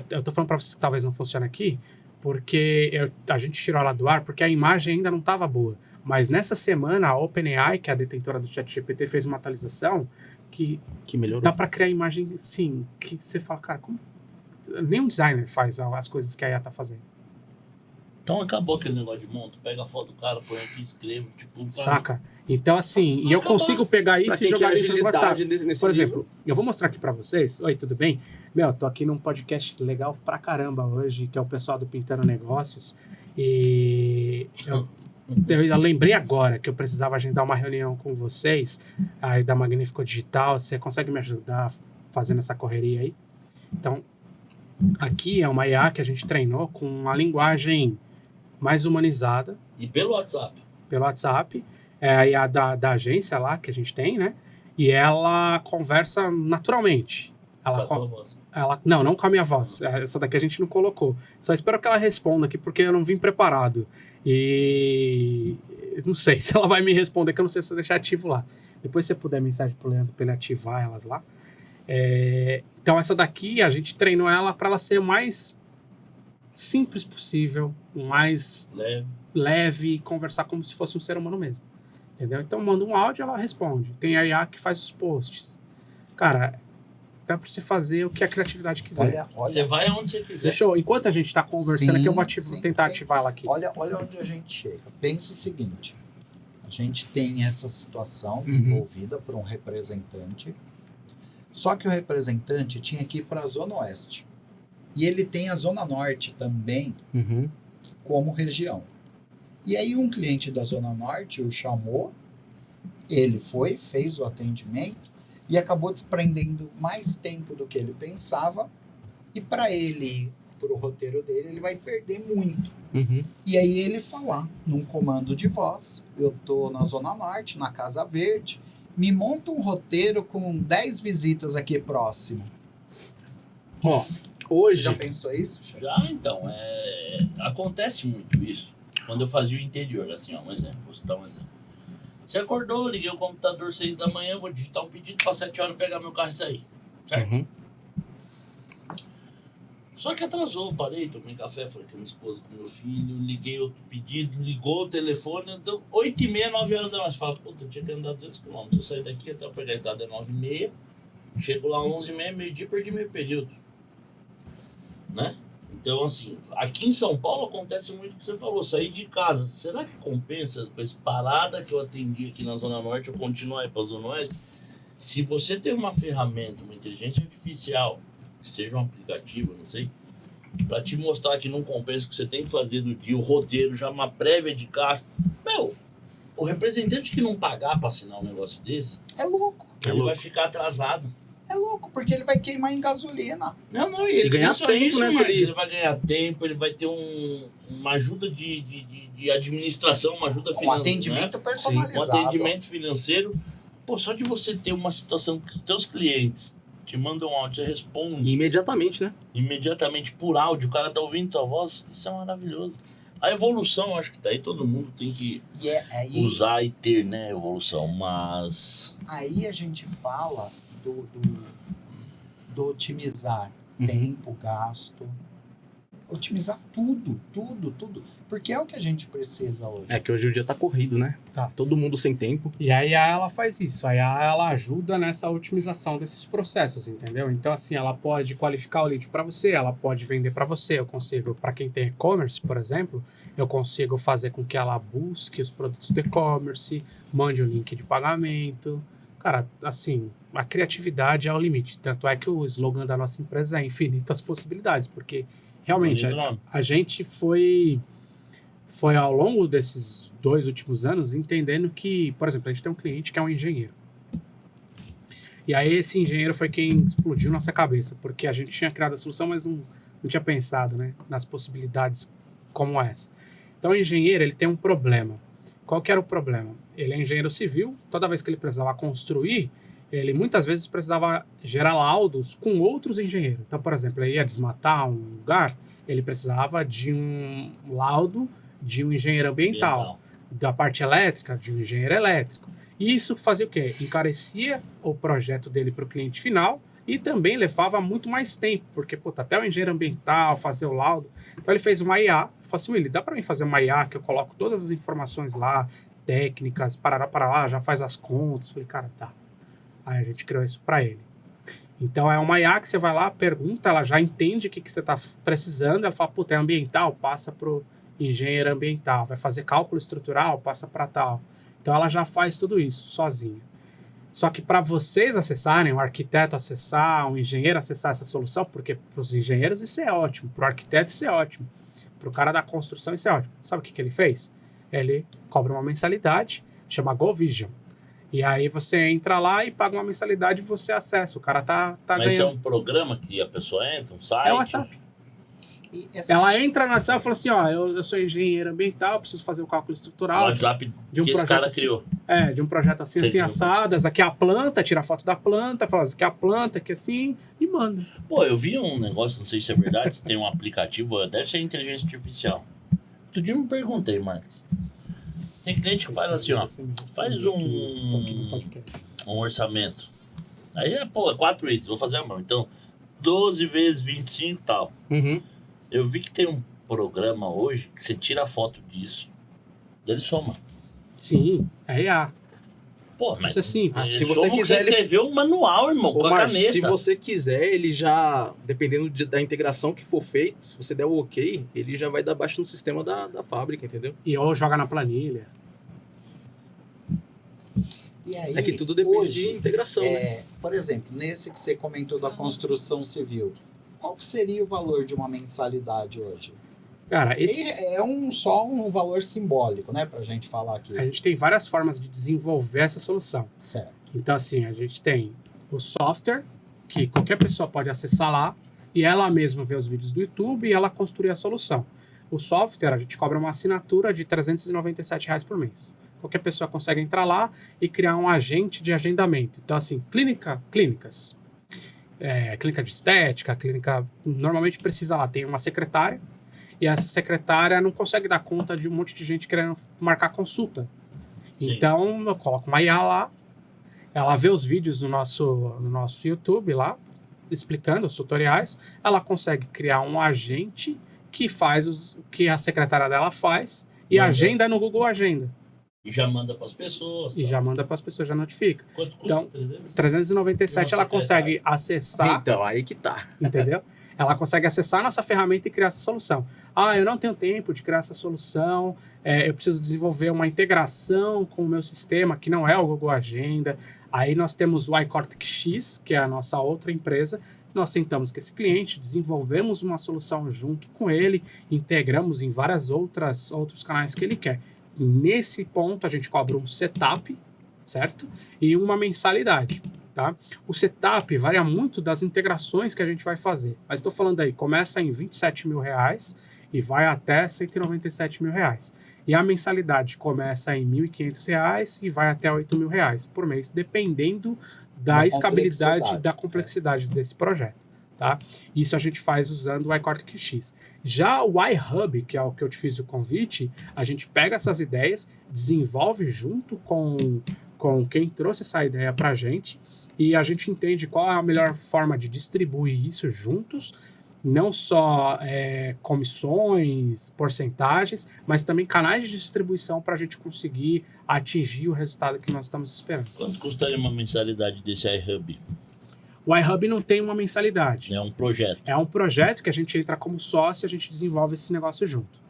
C: Eu tô falando para vocês que talvez não funcione aqui, porque a gente tirou ela do ar porque a imagem ainda não estava boa. Mas nessa semana, a OpenAI, que é a detentora do ChatGPT, fez uma atualização que melhorou. Dá para criar imagem, sim, que você fala, cara, como... nenhum designer faz as coisas que a IA tá fazendo.
A: Então acabou aquele negócio de monta, pega a foto do cara, põe aqui, escreve, tipo...
C: Saca? Então, assim, e eu consigo pegar isso e jogar dentro do WhatsApp. Por exemplo, eu vou mostrar aqui pra vocês. Oi, tudo bem? Meu, tô aqui num podcast legal pra caramba hoje, que é o pessoal do Pintando Negócios. E eu lembrei agora que eu precisava agendar uma reunião com vocês, aí da Magnífico Digital. Você consegue me ajudar fazendo essa correria aí? Então, aqui é uma IA que a gente treinou com uma linguagem mais humanizada.
A: E pelo WhatsApp?
C: Pelo WhatsApp. É a IA da agência lá que a gente tem, né? E ela conversa naturalmente. Não com a minha voz. Essa daqui a gente não colocou. Só espero que ela responda aqui, porque eu não vim preparado. E não sei se ela vai me responder, que eu não sei se eu deixar ativo lá. Depois, se você puder mensagem pro Leandro pra ele ativar elas lá. Então, essa daqui, a gente treinou ela para ela ser o mais simples possível, o mais leve, conversar como se fosse um ser humano mesmo. Entendeu? Então, manda um áudio, ela responde. Tem a IA que faz os posts. Cara, dá pra você fazer o que a criatividade quiser.
A: Olha, você vai aonde você quiser.
C: Deixa eu, enquanto a gente tá conversando aqui, eu vou tentar ativar ela aqui.
B: Olha onde a gente chega. Pensa o seguinte. A gente tem essa situação desenvolvida por um representante. Só que o representante tinha que ir para a Zona Oeste. E ele tem a Zona Norte também como região. E aí um cliente da Zona Norte o chamou, ele foi, fez o atendimento e acabou desprendendo mais tempo do que ele pensava. E para ele, para o roteiro dele, ele vai perder muito. E aí ele falar num comando de voz, eu tô na Zona Norte, na Casa Verde, me monta um roteiro com 10 visitas aqui próximo.
D: Hoje...
B: Você já pensou isso?
A: Já, então. Acontece muito isso. Quando eu fazia o interior, assim, ó, um exemplo. Vou citar um exemplo. Você acordou, liguei o computador 6 da manhã, vou digitar um pedido para 7 horas pegar meu carro e sair. Certo? Só que atrasou, parei, tomei café, falei com a minha esposa, com meu filho, liguei outro pedido, ligou o telefone, deu 8h30, 9 horas da noite. Fala, puta, eu tinha que andar 200 km. Eu saí daqui até eu pegar a estrada 9h30, chego lá 11h30, meio-dia, perdi meio período. Né? Então, assim, aqui em São Paulo acontece muito o que você falou, sair de casa. Será que compensa com essa parada que eu atendi aqui na Zona Norte, eu continuar aí para a Zona Oeste? Se você tem uma ferramenta, uma inteligência artificial que seja um aplicativo, não sei, para te mostrar que não compensa, que você tem que fazer do dia o roteiro, já uma prévia de gasto. Meu, o representante que não pagar para assinar um negócio desse,
B: É louco.
A: ele vai ficar atrasado.
B: É louco, porque ele vai queimar em gasolina.
A: Não, e ele
D: ganhar
A: só
D: tempo,
A: isso,
D: né,
A: mas
D: Felipe?
A: ele vai ganhar tempo, ele vai ter uma ajuda de administração, uma ajuda
B: Um
A: financeira.
B: atendimento personalizado.
A: Um atendimento financeiro. Pô, só de você ter uma situação que os teus clientes te mandam um áudio, você responde
D: Imediatamente, né?
A: imediatamente por áudio, o cara tá ouvindo tua voz, isso é maravilhoso. A evolução, acho que daí todo mundo tem que usar e ter, né, evolução, mas...
B: Aí a gente fala do otimizar tempo, gasto, otimizar tudo, porque é o que a gente precisa hoje.
D: É que hoje o dia tá corrido, né?
C: Tá.
D: Todo mundo sem tempo.
C: E aí ela faz isso, aí ela ajuda nessa otimização desses processos, entendeu? Então assim, ela pode qualificar o lead para você, ela pode vender para você, eu consigo, para quem tem e-commerce, por exemplo, eu consigo fazer com que ela busque os produtos do e-commerce, mande o link de pagamento. Cara, assim, a criatividade é o limite, tanto é que o slogan da nossa empresa é infinitas possibilidades, porque realmente a gente foi ao longo desses 2 últimos anos entendendo que, por exemplo, a gente tem um cliente que é um engenheiro. E aí esse engenheiro foi quem explodiu nossa cabeça, porque a gente tinha criado a solução, mas não tinha pensado, né, nas possibilidades como essa. Então o engenheiro, ele tem um problema. Qual que era o problema? Ele é engenheiro civil, toda vez que ele precisava construir, ele muitas vezes precisava gerar laudos com outros engenheiros. Então, por exemplo, ele ia desmatar um lugar, ele precisava de um laudo de um engenheiro ambiental. Da parte elétrica, de um engenheiro elétrico. E isso fazia o quê? Encarecia o projeto dele para o cliente final e também levava muito mais tempo, porque até o engenheiro ambiental fazer o laudo. Então ele fez uma IA, falou assim, Willy, dá para mim fazer uma IA que eu coloco todas as informações lá, técnicas, para lá, já faz as contas. Falei, cara, tá. Aí a gente criou isso para ele. Então é uma IA que você vai lá, pergunta, ela já entende o que você está precisando, ela fala, puta, é ambiental, passa pro engenheiro ambiental, vai fazer cálculo estrutural, passa para tal. Então ela já faz tudo isso sozinha. Só que para vocês acessarem, um arquiteto acessar, um engenheiro acessar essa solução, porque para os engenheiros isso é ótimo, para o arquiteto isso é ótimo, para o cara da construção isso é ótimo. Sabe o que ele fez? Ele cobra uma mensalidade, chama GoVision. E aí você entra lá e paga uma mensalidade e você acessa. O cara tá
A: Mas
C: ganhando.
A: é um programa que a pessoa entra, um site?
C: É o WhatsApp. Ela entra no WhatsApp e fala assim, ó, eu sou engenheiro ambiental, preciso fazer o cálculo estrutural.
A: O WhatsApp
C: de um
A: que
C: projeto
A: esse cara
C: assim,
A: criou.
C: de um projeto assim assado. Essa aqui é a planta, tira a foto da planta, fala assim, aqui é a planta, aqui assim, e manda.
A: Pô, eu vi um negócio, não sei se é verdade, tem um aplicativo, deve ser inteligência artificial. Outro dia eu me perguntei, Marcos. Tem cliente que faz assim, ó, faz um orçamento. Aí é 4 itens, vou fazer a mão. Então, 12 vezes 25 e tal.
D: Uhum.
A: Eu vi que tem um programa hoje que você tira a foto disso, ele soma.
C: Sim, é IA.
A: Pô, mas
C: Isso é simples.
D: Se você quiser,
A: ele escreveu um manual, irmão, com a caneta.
D: Se você quiser, ele já, dependendo da integração que for feito, se você der o ok, ele já vai dar baixo no sistema da fábrica, entendeu?
C: E ou joga na planilha.
B: E aí,
D: É que tudo depende
B: hoje,
D: de integração, né?
B: Por exemplo, nesse que você comentou da construção civil, qual que seria o valor de uma mensalidade hoje?
C: Cara, esse...
B: É só um valor simbólico, né, pra gente falar aqui.
C: A gente tem várias formas de desenvolver essa solução.
B: Certo.
C: Então, assim, a gente tem o software, que qualquer pessoa pode acessar lá, e ela mesma vê os vídeos do YouTube e ela construir a solução. O software, a gente cobra uma assinatura de R$397 por mês. Qualquer pessoa consegue entrar lá e criar um agente de agendamento. Então, assim, clínicas. Clínica de estética, clínica... Normalmente precisa lá, tem uma secretária, e essa secretária não consegue dar conta de um monte de gente querendo marcar consulta. Sim. Então, eu coloco uma IA lá, ela vê os vídeos no nosso YouTube lá, explicando os tutoriais, ela consegue criar um agente que faz o que a secretária dela faz e agenda no Google Agenda.
A: E já manda para as pessoas.
C: E já manda para as pessoas, já notifica.
A: Quanto custa?
C: Então, 397 ela consegue acessar.
D: Então, aí que tá.
C: Entendeu? Ela consegue acessar a nossa ferramenta e criar essa solução. Ah, eu não tenho tempo de criar essa solução, eu preciso desenvolver uma integração com o meu sistema, que não é o Google Agenda. Aí nós temos o iCortex X, que é a nossa outra empresa, nós sentamos com esse cliente, desenvolvemos uma solução junto com ele, integramos em outros canais que ele quer. Nesse ponto, a gente cobra um setup, certo? E uma mensalidade, tá? O setup varia muito das integrações que a gente vai fazer. Mas estou falando aí, começa em R$27 mil e vai até R$197 mil. E a mensalidade começa em R$1.500 e vai até R$8 mil por mês, dependendo da escalabilidade, da complexidade desse projeto, tá? Isso a gente faz usando o iCortic X. Já o iHub, que é o que eu te fiz o convite, a gente pega essas ideias, desenvolve junto com quem trouxe essa ideia para a gente, e a gente entende qual é a melhor forma de distribuir isso juntos, não só comissões, porcentagens, mas também canais de distribuição para a gente conseguir atingir o resultado que nós estamos esperando.
A: Quanto custaria uma mensalidade desse iHub?
C: O iHub não tem uma mensalidade.
A: É um projeto.
C: É um projeto que a gente entra como sócio e a gente desenvolve esse negócio junto.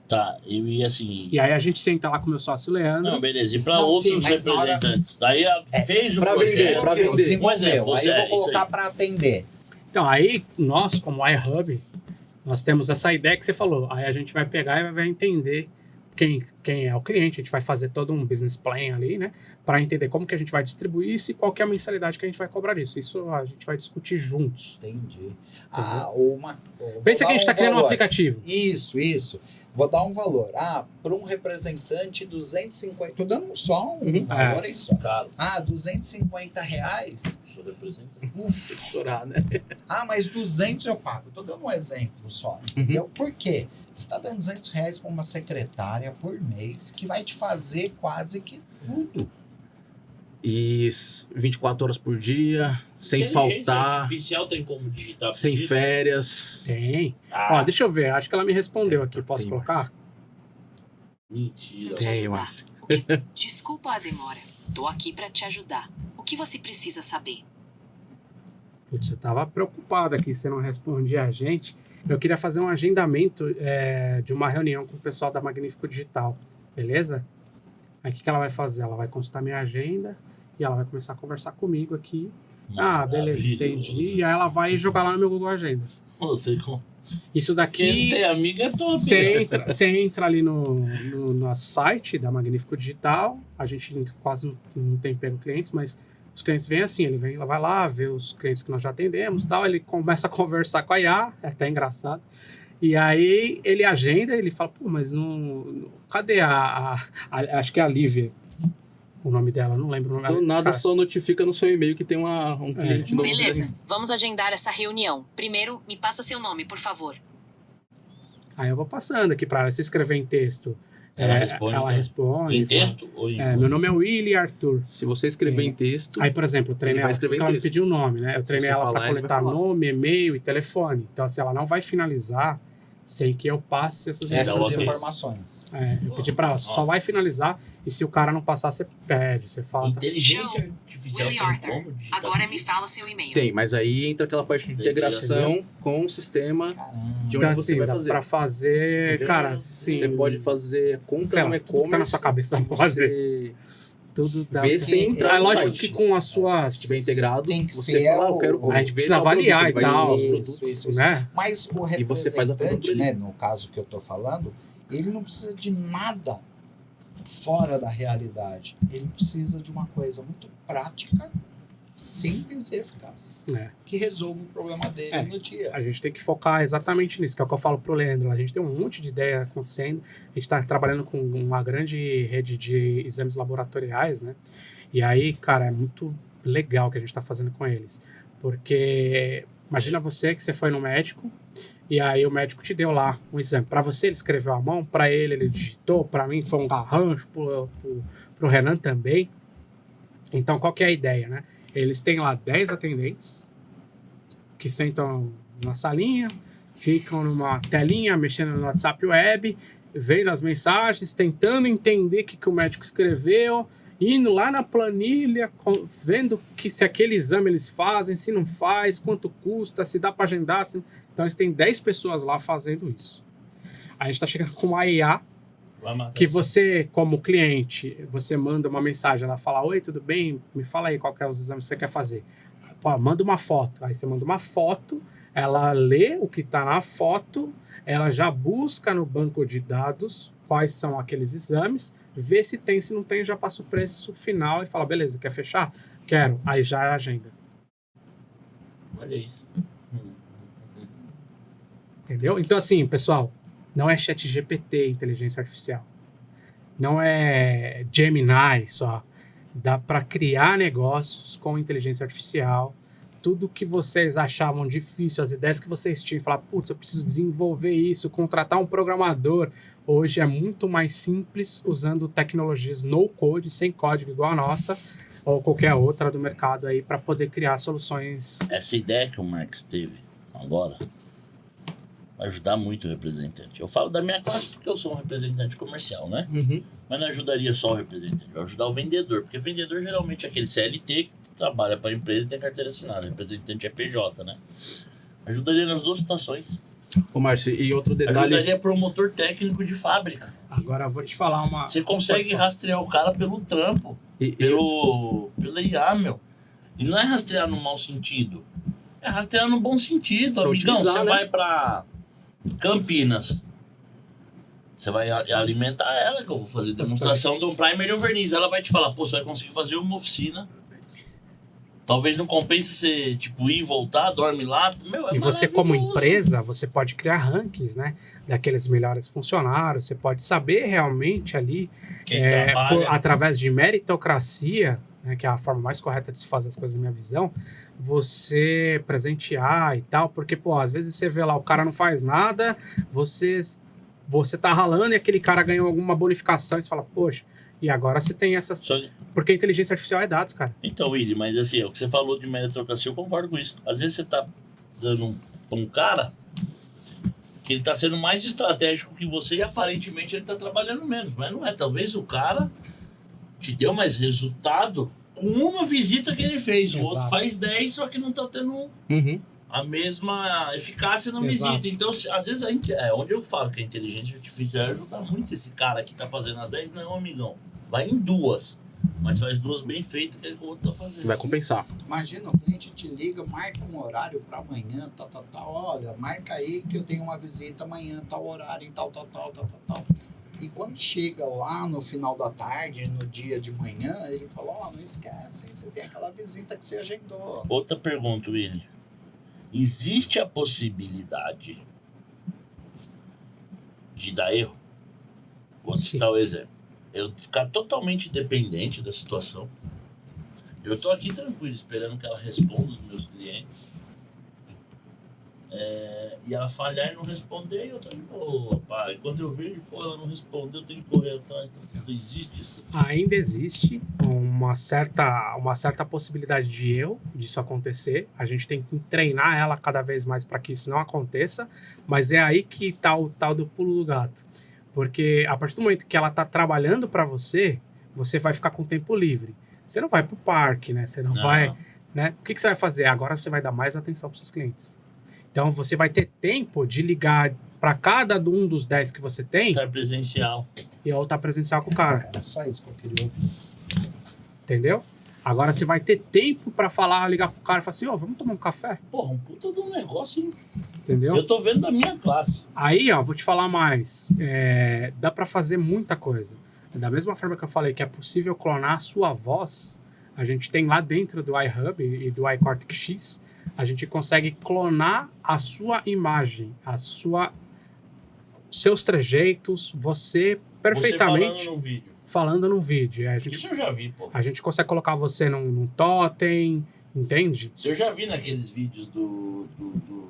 A: Tá, e assim...
C: E aí a gente senta lá com o meu sócio Leandro.
A: Não, beleza. E para outros representantes? Daí fez o
D: projeto. Para vender.
A: Pois é, você,
B: aí eu vou colocar para atender.
C: Então, aí nós, como iHub, nós temos essa ideia que você falou. Aí a gente vai pegar e vai entender quem é o cliente. A gente vai fazer todo um business plan ali, né? Para entender como que a gente vai distribuir isso e qual que é a mensalidade que a gente vai cobrar disso. Isso a gente vai discutir juntos.
B: Entendi.
C: Pensa que a gente está criando um aplicativo.
B: Isso. Vou dar um valor. Para um representante, 250. Tô dando só um valor aí só.
A: Caro.
B: R$250.
A: Sou representante.
D: Chorar, né?
B: Mas 200 eu pago. Tô dando um exemplo só, entendeu? Por quê? Você tá dando R$200 para uma secretária por mês que vai te fazer quase que tudo.
D: E 24 horas por dia, sem faltar.
A: Artificial tem como digitar.
D: Sem férias.
C: Tem. Ó, deixa eu ver. Acho que ela me respondeu aqui. Posso colocar?
A: Mentira.
D: Tem, Márcio.
E: Desculpa a demora. Tô aqui pra te ajudar. O que você precisa saber?
C: Putz, eu tava preocupado aqui, você não respondia a gente. Eu queria fazer um agendamento de uma reunião com o pessoal da Magnífico Digital, beleza? Aí o que ela vai fazer? Ela vai consultar minha agenda e ela vai começar a conversar comigo aqui. Beleza, entendi. E aí ela vai jogar lá no meu Google Agenda.
A: Você
C: Isso daqui...
A: Quem tem amiga é top.
C: Você entra ali no nosso site da Magnífico Digital. A gente quase não tem pego clientes, mas os clientes vêm assim, ele vai lá, vê os clientes que nós já atendemos, tal, ele começa a conversar com a IA, é até engraçado. E aí ele agenda, ele fala, mas cadê acho que é a Lívia, o nome dela, não lembro o nome dela.
D: Do nada só notifica no seu e-mail que tem um cliente novo.
E: Beleza, vamos agendar essa reunião. Primeiro, me passa seu nome, por favor.
C: Aí eu vou passando aqui para ela, se escrever em texto. Ela responde.
A: Em texto ou em...
C: meu nome é Willy Arthur.
D: Se você escrever em texto...
C: Aí, por exemplo, eu treinei ela porque ela me pediu o nome, né? Eu treinei ela para coletar nome, e-mail e telefone. Então, assim, ela não vai finalizar sem que eu passe essas
B: informações.
C: Eu pedi para ela, só vai finalizar e se o cara não passar, você pede, você fala...
A: Inteligência artificial
E: Willy Arthur, agora me fala seu e-mail.
D: Tem, mas aí entra aquela parte de integração com o sistema de onde você vai fazer.
C: Para fazer, entendeu? Cara, sim.
D: Você pode fazer conta no e-commerce.
C: Tá na sua cabeça, não fazer. Tudo dá.
D: Ver sem entrar.
C: É lógico que com as suas...
D: Se estiver integrado,
B: tem que
D: você
B: ser
D: fala, eu quero...
C: A gente precisa avaliar e tal.
B: Isso.
C: Né?
B: Mas o representante,
D: e você faz a
B: né, no caso que eu tô falando, ele não precisa de nada fora da realidade. Ele precisa de uma coisa muito prática, simples e eficaz, que resolva o problema dele no dia.
C: A gente tem que focar exatamente nisso, que é o que eu falo pro Leandro. A gente tem um monte de ideia acontecendo, a gente está trabalhando com uma grande rede de exames laboratoriais, né? E aí, cara, é muito legal o que a gente está fazendo com eles, porque imagina você que você foi no médico e aí o médico te deu lá um exame. Para você ele escreveu à mão, para ele digitou, para mim foi um garrancho, pro Renan também. Então, qual que é a ideia, né? Eles têm lá 10 atendentes que sentam na salinha, ficam numa telinha, mexendo no WhatsApp web, vendo as mensagens, tentando entender o que o médico escreveu, indo lá na planilha, vendo se aquele exame eles fazem, se não faz, quanto custa, se dá para agendar. Então, eles têm 10 pessoas lá fazendo isso. Aí a gente está chegando com uma IA, que você, como cliente, você manda uma mensagem, ela fala, oi, tudo bem? Me fala aí qual que é os exames que você quer fazer. Pô, manda uma foto. Aí você manda uma foto, ela lê o que está na foto, ela já busca no banco de dados quais são aqueles exames, vê se tem, se não tem, já passa o preço final e fala, beleza, quer fechar? Quero. Aí já é a agenda.
A: Olha isso.
C: Entendeu? Então, assim, pessoal, não é ChatGPT, inteligência artificial. Não é Gemini só. Dá para criar negócios com inteligência artificial. Tudo que vocês achavam difícil, as ideias que vocês tinham, falar, putz, eu preciso desenvolver isso, contratar um programador. Hoje é muito mais simples usando tecnologias no code, sem código igual a nossa, ou qualquer outra do mercado aí, para poder criar soluções.
A: Essa ideia que o Marx teve agora vai ajudar muito o representante. Eu falo da minha classe porque eu sou um representante comercial, né?
C: Uhum.
A: Mas não ajudaria só o representante, vai ajudar o vendedor, porque vendedor geralmente é aquele CLT que trabalha para a empresa e tem carteira assinada. O representante é PJ, né? Ajudaria nas duas situações.
D: Ô, Márcio, e outro detalhe...
A: Ajudaria promotor técnico de fábrica.
C: Agora eu vou te falar uma...
A: Você consegue rastrear o cara pelo trampo, pela IA, meu. E não é rastrear no mau sentido. É rastrear no bom sentido.
D: Pra
A: Amigão,
D: utilizar,
A: você
D: né?
A: vai pra Campinas. Você vai alimentar ela, que eu vou fazer demonstração de um primer e um verniz. Ela vai te falar, pô, você vai conseguir fazer uma oficina. Talvez não compense você, tipo, ir e voltar, dorme lá. Meu, é
C: E você, como
A: maravilhoso.
C: empresa, você pode criar rankings, né? Daqueles melhores funcionários. Você pode saber realmente ali,
A: Quem trabalha.
C: através de meritocracia, né, que é a forma mais correta de se fazer as coisas na minha visão, você presentear e tal. Porque, pô, às vezes você vê lá, o cara não faz nada, você tá ralando e aquele cara ganhou alguma bonificação e você fala, poxa, e agora você tem essas...
A: Só-
C: Porque a inteligência artificial é dados, cara.
A: Então, Willy, mas assim, o que você falou de meritocracia, eu concordo com isso. Às vezes você tá dando um cara que ele tá sendo mais estratégico que você e aparentemente ele tá trabalhando menos. Mas não é. Talvez o cara te deu mais resultado com uma visita que ele fez. O outro
C: Exato.
A: faz 10, só que não tá tendo
D: Uhum.
A: a mesma eficácia na
C: Exato.
A: visita. Então, às vezes, onde eu falo que a inteligência artificial ajuda muito esse cara que tá fazendo as 10, não, amigão. Vai em 2, mas faz 2 bem feitas que o outro tá fazendo.
D: Vai compensar.
B: Imagina, o cliente te liga, marca um horário para amanhã, tal. Olha, marca aí que eu tenho uma visita amanhã, tal horário, tal. E quando chega lá no final da tarde, no dia de manhã, ele fala, ó, não esquece, você tem aquela visita que você agendou.
A: Outra pergunta, Willy. Existe a possibilidade de dar erro? Vou citar o exemplo. Eu ficar totalmente dependente da situação. Eu tô aqui tranquilo, esperando que ela responda os meus clientes. E ela falhar e não responder, eu tô de boa, pai. Quando eu vejo, pô, ela não respondeu, eu tenho que correr atrás. Não existe isso.
C: Ainda existe uma certa possibilidade de erro disso acontecer. A gente tem que treinar ela cada vez mais para que isso não aconteça, mas é aí que está o tal do pulo do gato. Porque a partir do momento que ela está trabalhando para você, você vai ficar com tempo livre. Você não vai para o parque, né? Você não vai, né? O que você vai fazer? Agora você vai dar mais atenção para seus clientes. Então você vai ter tempo de ligar para cada um dos 10 que você tem
A: Estar presencial.
C: e outra presencial com o cara.
B: Cara, só isso que eu queria ouvir.
C: Entendeu? Agora você vai ter tempo pra falar, ligar pro cara e falar assim, ó, vamos tomar um café?
A: Porra, um puta de um negócio, hein?
C: Entendeu?
A: Eu tô vendo da minha classe.
C: Aí, ó, vou te falar mais. Dá pra fazer muita coisa. Da mesma forma que eu falei que é possível clonar a sua voz, a gente tem lá dentro do iHub e do iCortex X, a gente consegue clonar a sua imagem, seus trejeitos, você perfeitamente
A: Você falando no vídeo.
C: falando num vídeo.
A: Isso eu já vi, pô.
C: A gente consegue colocar você num totem, entende?
A: Isso eu já vi naqueles vídeos do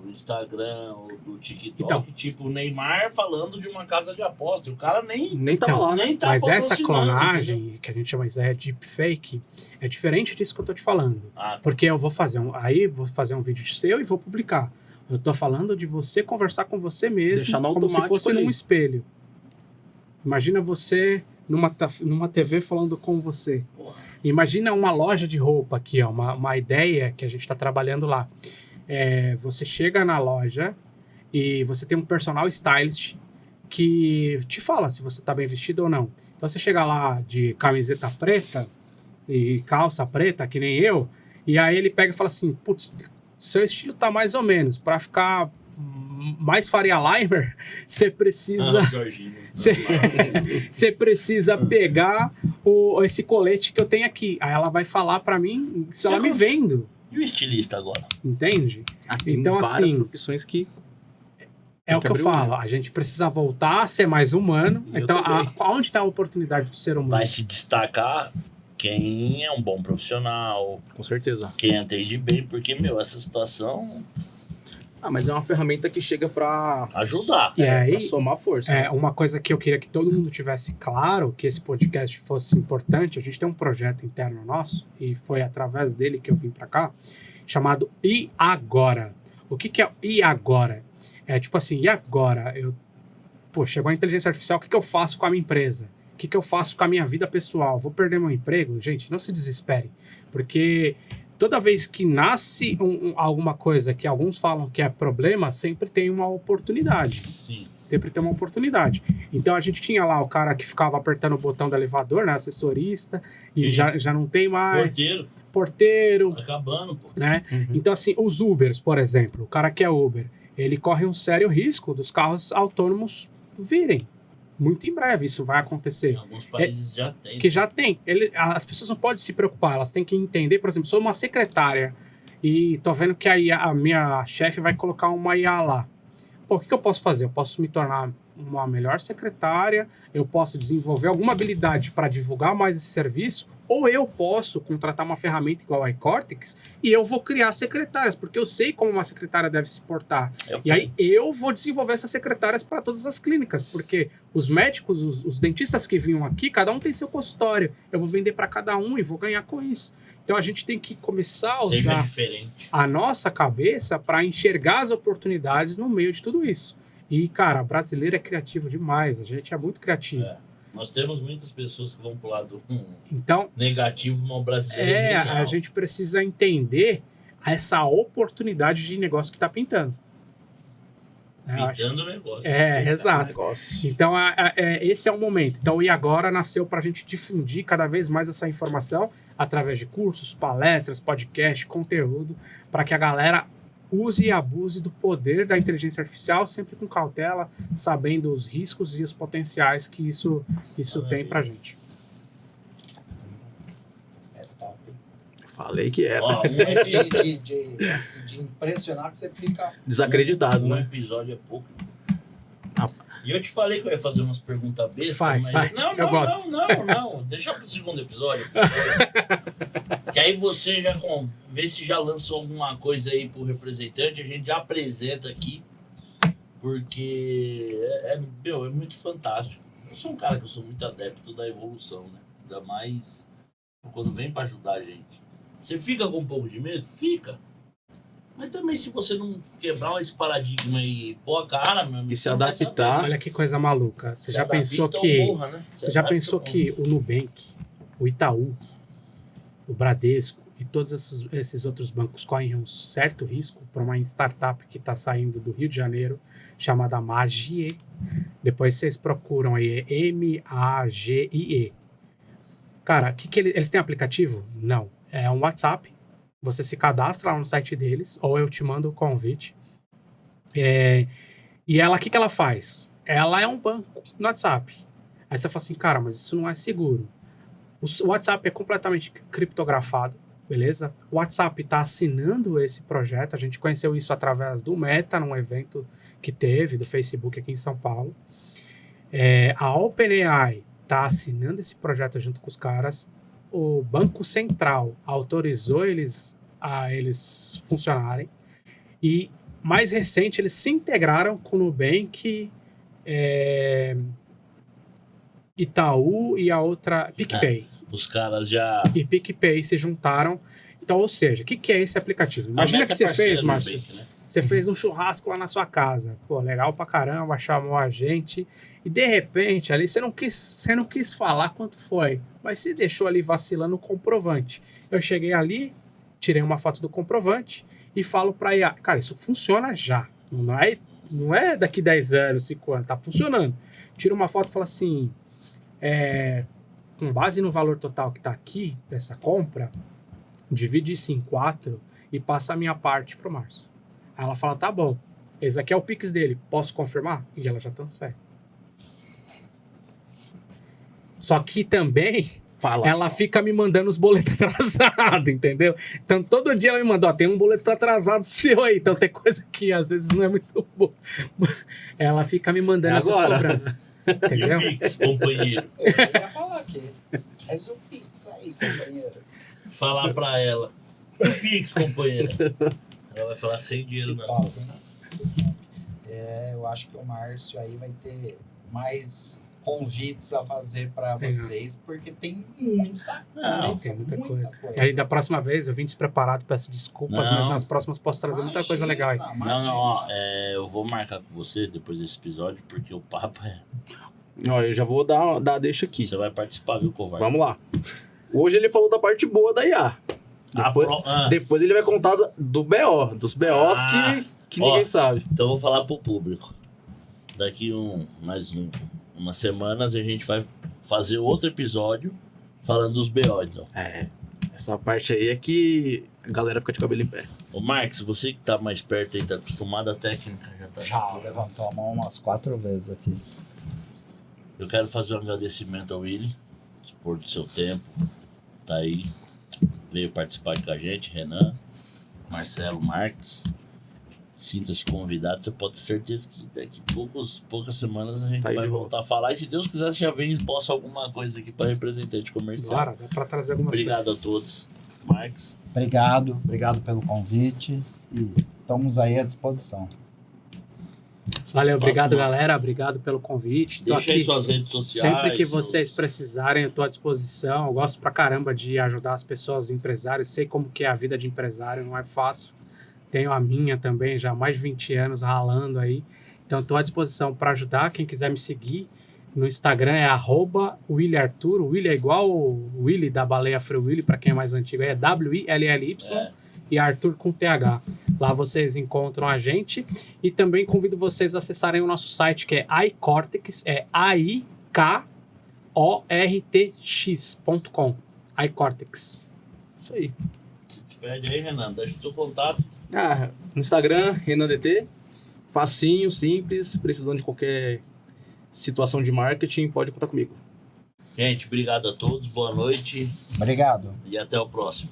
A: Instagram ou do TikTok,
C: Então.
A: tipo o Neymar falando de uma casa de aposta. O cara nem
D: tava lá, né?
A: nem tá
C: Mas essa
A: patrocinando,
C: clonagem,
A: entendeu?
C: que a gente chama de deepfake, é diferente disso que eu tô te falando.
A: Ah,
C: Porque eu vou fazer vou fazer um vídeo seu e vou publicar. Eu tô falando de você conversar com você mesmo,
D: Deixar no
C: como se
D: automático
C: fosse
D: ali.
C: num espelho. Imagina você numa TV falando com você.
A: porra.
C: Imagina uma loja de roupa aqui, ó, uma ideia que a gente está trabalhando lá. Você chega na loja e você tem um personal stylist que te fala se você está bem vestido ou não. Então você chega lá de camiseta preta e calça preta, que nem eu, E aí ele pega e fala assim, putz, seu estilo tá mais ou menos, para ficar mais Faria Limer, você precisa você precisa pegar esse colete que eu tenho aqui. Aí ela vai falar para mim se ela me vendo.
A: E o estilista agora?
C: Entende?
D: Então, várias profissões que...
C: É o que eu falo, a gente precisa voltar a ser mais humano. Então, onde está a oportunidade do ser humano?
A: Vai se destacar quem é um bom profissional.
D: Com certeza.
A: Quem atende bem, porque, essa situação...
D: mas é uma ferramenta que chega para
A: ajudar.
C: E aí,
D: pra somar força.
C: Uma coisa que eu queria que todo mundo tivesse claro, que esse podcast fosse importante, a gente tem um projeto interno nosso, e foi através dele que eu vim para cá, chamado E Agora. O que é E Agora? É tipo assim, e agora? Chegou a inteligência artificial, o que eu faço com a minha empresa? O que eu faço com a minha vida pessoal? Vou perder meu emprego? Gente, não se desespere, porque toda vez que nasce alguma coisa que alguns falam que é problema, sempre tem uma oportunidade.
A: Sim.
C: Sempre tem uma oportunidade. Então a gente tinha lá o cara que ficava apertando o botão do elevador, né? Assessorista, e já não tem mais. Porteiro.
A: Acabando, pô.
C: Né? Então, assim, os Ubers, por exemplo, o cara que é Uber, ele corre um sério risco dos carros autônomos virem. Muito em breve isso vai acontecer.
A: Em alguns países já tem.
C: Que já tem. As pessoas não podem se preocupar, elas têm que entender. Por exemplo, sou uma secretária e tô vendo que a minha chefe vai colocar uma IA lá. Pô, o que eu posso fazer? Eu posso me tornar uma melhor secretária, eu posso desenvolver alguma habilidade para divulgar mais esse serviço, ou eu posso contratar uma ferramenta igual a iCortex e eu vou criar secretárias, porque eu sei como uma secretária deve se portar. E aí eu vou desenvolver essas secretárias para todas as clínicas, porque os médicos, os dentistas que vinham aqui, cada um tem seu consultório. Eu vou vender para cada um e vou ganhar com isso. Então a gente tem que começar a usar a nossa cabeça para enxergar as oportunidades no meio de tudo isso. E, cara, brasileiro é criativo demais, a gente é muito criativo.
A: Nós temos muitas pessoas que vão pro lado
C: então,
A: negativo, mas o brasileiro
C: a gente precisa entender essa oportunidade de negócio que está pintando.
A: Pintando o negócio.
C: Exato. Negócio. Então, esse é o momento. Então, e agora nasceu para a gente difundir cada vez mais essa informação através de cursos, palestras, podcast, conteúdo, para que a galera use e abuse do poder da inteligência artificial, sempre com cautela, sabendo os riscos e os potenciais que isso tem pra gente.
B: É top.
D: Falei que era.
B: De impressionar que você fica
D: desacreditado,
A: né? Um episódio é pouco. E eu te falei que eu ia fazer umas perguntas bestas,
C: mas...
A: eu
C: gosto.
A: Não. Deixa pro segundo episódio. Que aí você já vê se já lançou alguma coisa aí pro representante, a gente já apresenta aqui. Porque é muito fantástico. Eu sou um cara que eu sou muito adepto da evolução, né? Ainda mais quando vem pra ajudar a gente. Você fica com um pouco de medo? Fica. Mas também se você não quebrar esse paradigma e pôr a cara, meu amigo,
D: e se adaptar.
C: Olha que coisa maluca. Você já pensou que Você já pensou que o Nubank, o Itaú, o Bradesco e todos esses outros bancos correm um certo risco para uma startup que está saindo do Rio de Janeiro, chamada Magie. Depois vocês procuram aí, MAGIE. Cara, eles têm aplicativo? Não. É um WhatsApp. Você se cadastra lá no site deles, ou eu te mando o convite. E ela, o que ela faz? Ela é um banco no WhatsApp. Aí você fala assim, cara, mas isso não é seguro. O WhatsApp é completamente criptografado, beleza? O WhatsApp está assinando esse projeto. A gente conheceu isso através do Meta, num evento que teve, do Facebook aqui em São Paulo. A OpenAI está assinando esse projeto junto com os caras. O Banco Central autorizou eles a funcionarem. E, mais recente, eles se integraram com o Nubank, Itaú e a outra, PicPay.
A: Os caras já...
C: E PicPay se juntaram. Então, ou seja, o que é esse aplicativo? Imagina que você fez, Márcio. Né? Você fez um churrasco lá na sua casa. Pô, legal pra caramba, chamou a gente. E, de repente, ali você não quis falar quanto foi. Mas você deixou ali vacilando o comprovante. Eu cheguei ali, tirei uma foto do comprovante e falo pra IA, cara, isso funciona já. Não é daqui 10 anos, 5 anos, tá funcionando. Tiro uma foto e falo assim, com base no valor total que tá aqui, dessa compra, divide isso em 4 e passa a minha parte pro Márcio. Aí ela fala, tá bom, esse aqui é o Pix dele, posso confirmar? E ela já transfere. Só que também ela fica me mandando os boletos atrasados, entendeu? Então todo dia ela me manda, ó, tem um boleto atrasado seu aí, então tem coisa que às vezes não é muito boa. Ela fica me mandando essas cobranças, entendeu?
A: E o Pix, companheiro?
B: Eu ia falar aqui. Faz o Pix aí, companheiro.
A: Falar pra ela. O Pix, companheiro. Ela vai falar sem dinheiro, não.
B: Top, né? Eu acho que o Márcio aí vai ter mais convites a fazer para vocês, porque tem muita coisa.
C: E aí, da próxima vez, eu vim despreparado, peço desculpas, mas nas próximas posso trazer muita coisa legal aí.
A: Não, eu vou marcar com você depois desse episódio, porque o papo é...
D: Ó, eu já vou dar deixa aqui.
A: Você vai participar, viu, covarde?
D: Vamos lá. Hoje ele falou da parte boa da IA. Depois ele vai contar dos BOs que ninguém sabe.
A: Então eu vou falar pro público. Daqui umas semanas a gente vai fazer outro episódio falando dos BO, então.
D: Essa parte aí é que a galera fica de cabelo em pé.
A: Ô Marcos, você que tá mais perto aí, tá acostumado à técnica,
B: já levantou a mão umas 4 vezes aqui.
A: Eu quero fazer um agradecimento ao Willy, por do seu tempo, tá aí, veio participar aqui com a gente, Renan, Marcelo, Marques. Sinta-se convidado, você pode ter certeza que daqui poucas semanas a gente vai voltar a falar. E se Deus quiser, já vem e esboça alguma coisa aqui para representante comercial.
C: Claro, dá para trazer algumas coisas.
A: Obrigado a todos. Marcos.
B: Obrigado pelo convite e estamos aí à disposição.
C: Valeu, obrigado galera, obrigado pelo convite.
A: Deixa aí suas redes sociais.
C: Sempre que vocês precisarem, eu estou à disposição. Eu gosto pra caramba de ajudar as pessoas, os empresários. Sei como que é a vida de empresário, não é fácil. Tenho a minha também, já há mais de 20 anos ralando aí. Então, estou à disposição para ajudar. Quem quiser me seguir no Instagram é @WillyArthur. O Willy é igual o Willy da Baleia Free Willy, para quem é mais antigo. É WILLY e Arthur com TH. Lá vocês encontram a gente. E também convido vocês a acessarem o nosso site, que é iCortex. É AIKORTX.com. iCortex. Isso aí.
A: Despede aí, Renan. Deixa o seu contato.
D: No Instagram, RenanDT, facinho, simples, precisando de qualquer situação de marketing, pode contar comigo.
A: Gente, obrigado a todos, boa noite.
B: Obrigado.
A: E até o próximo.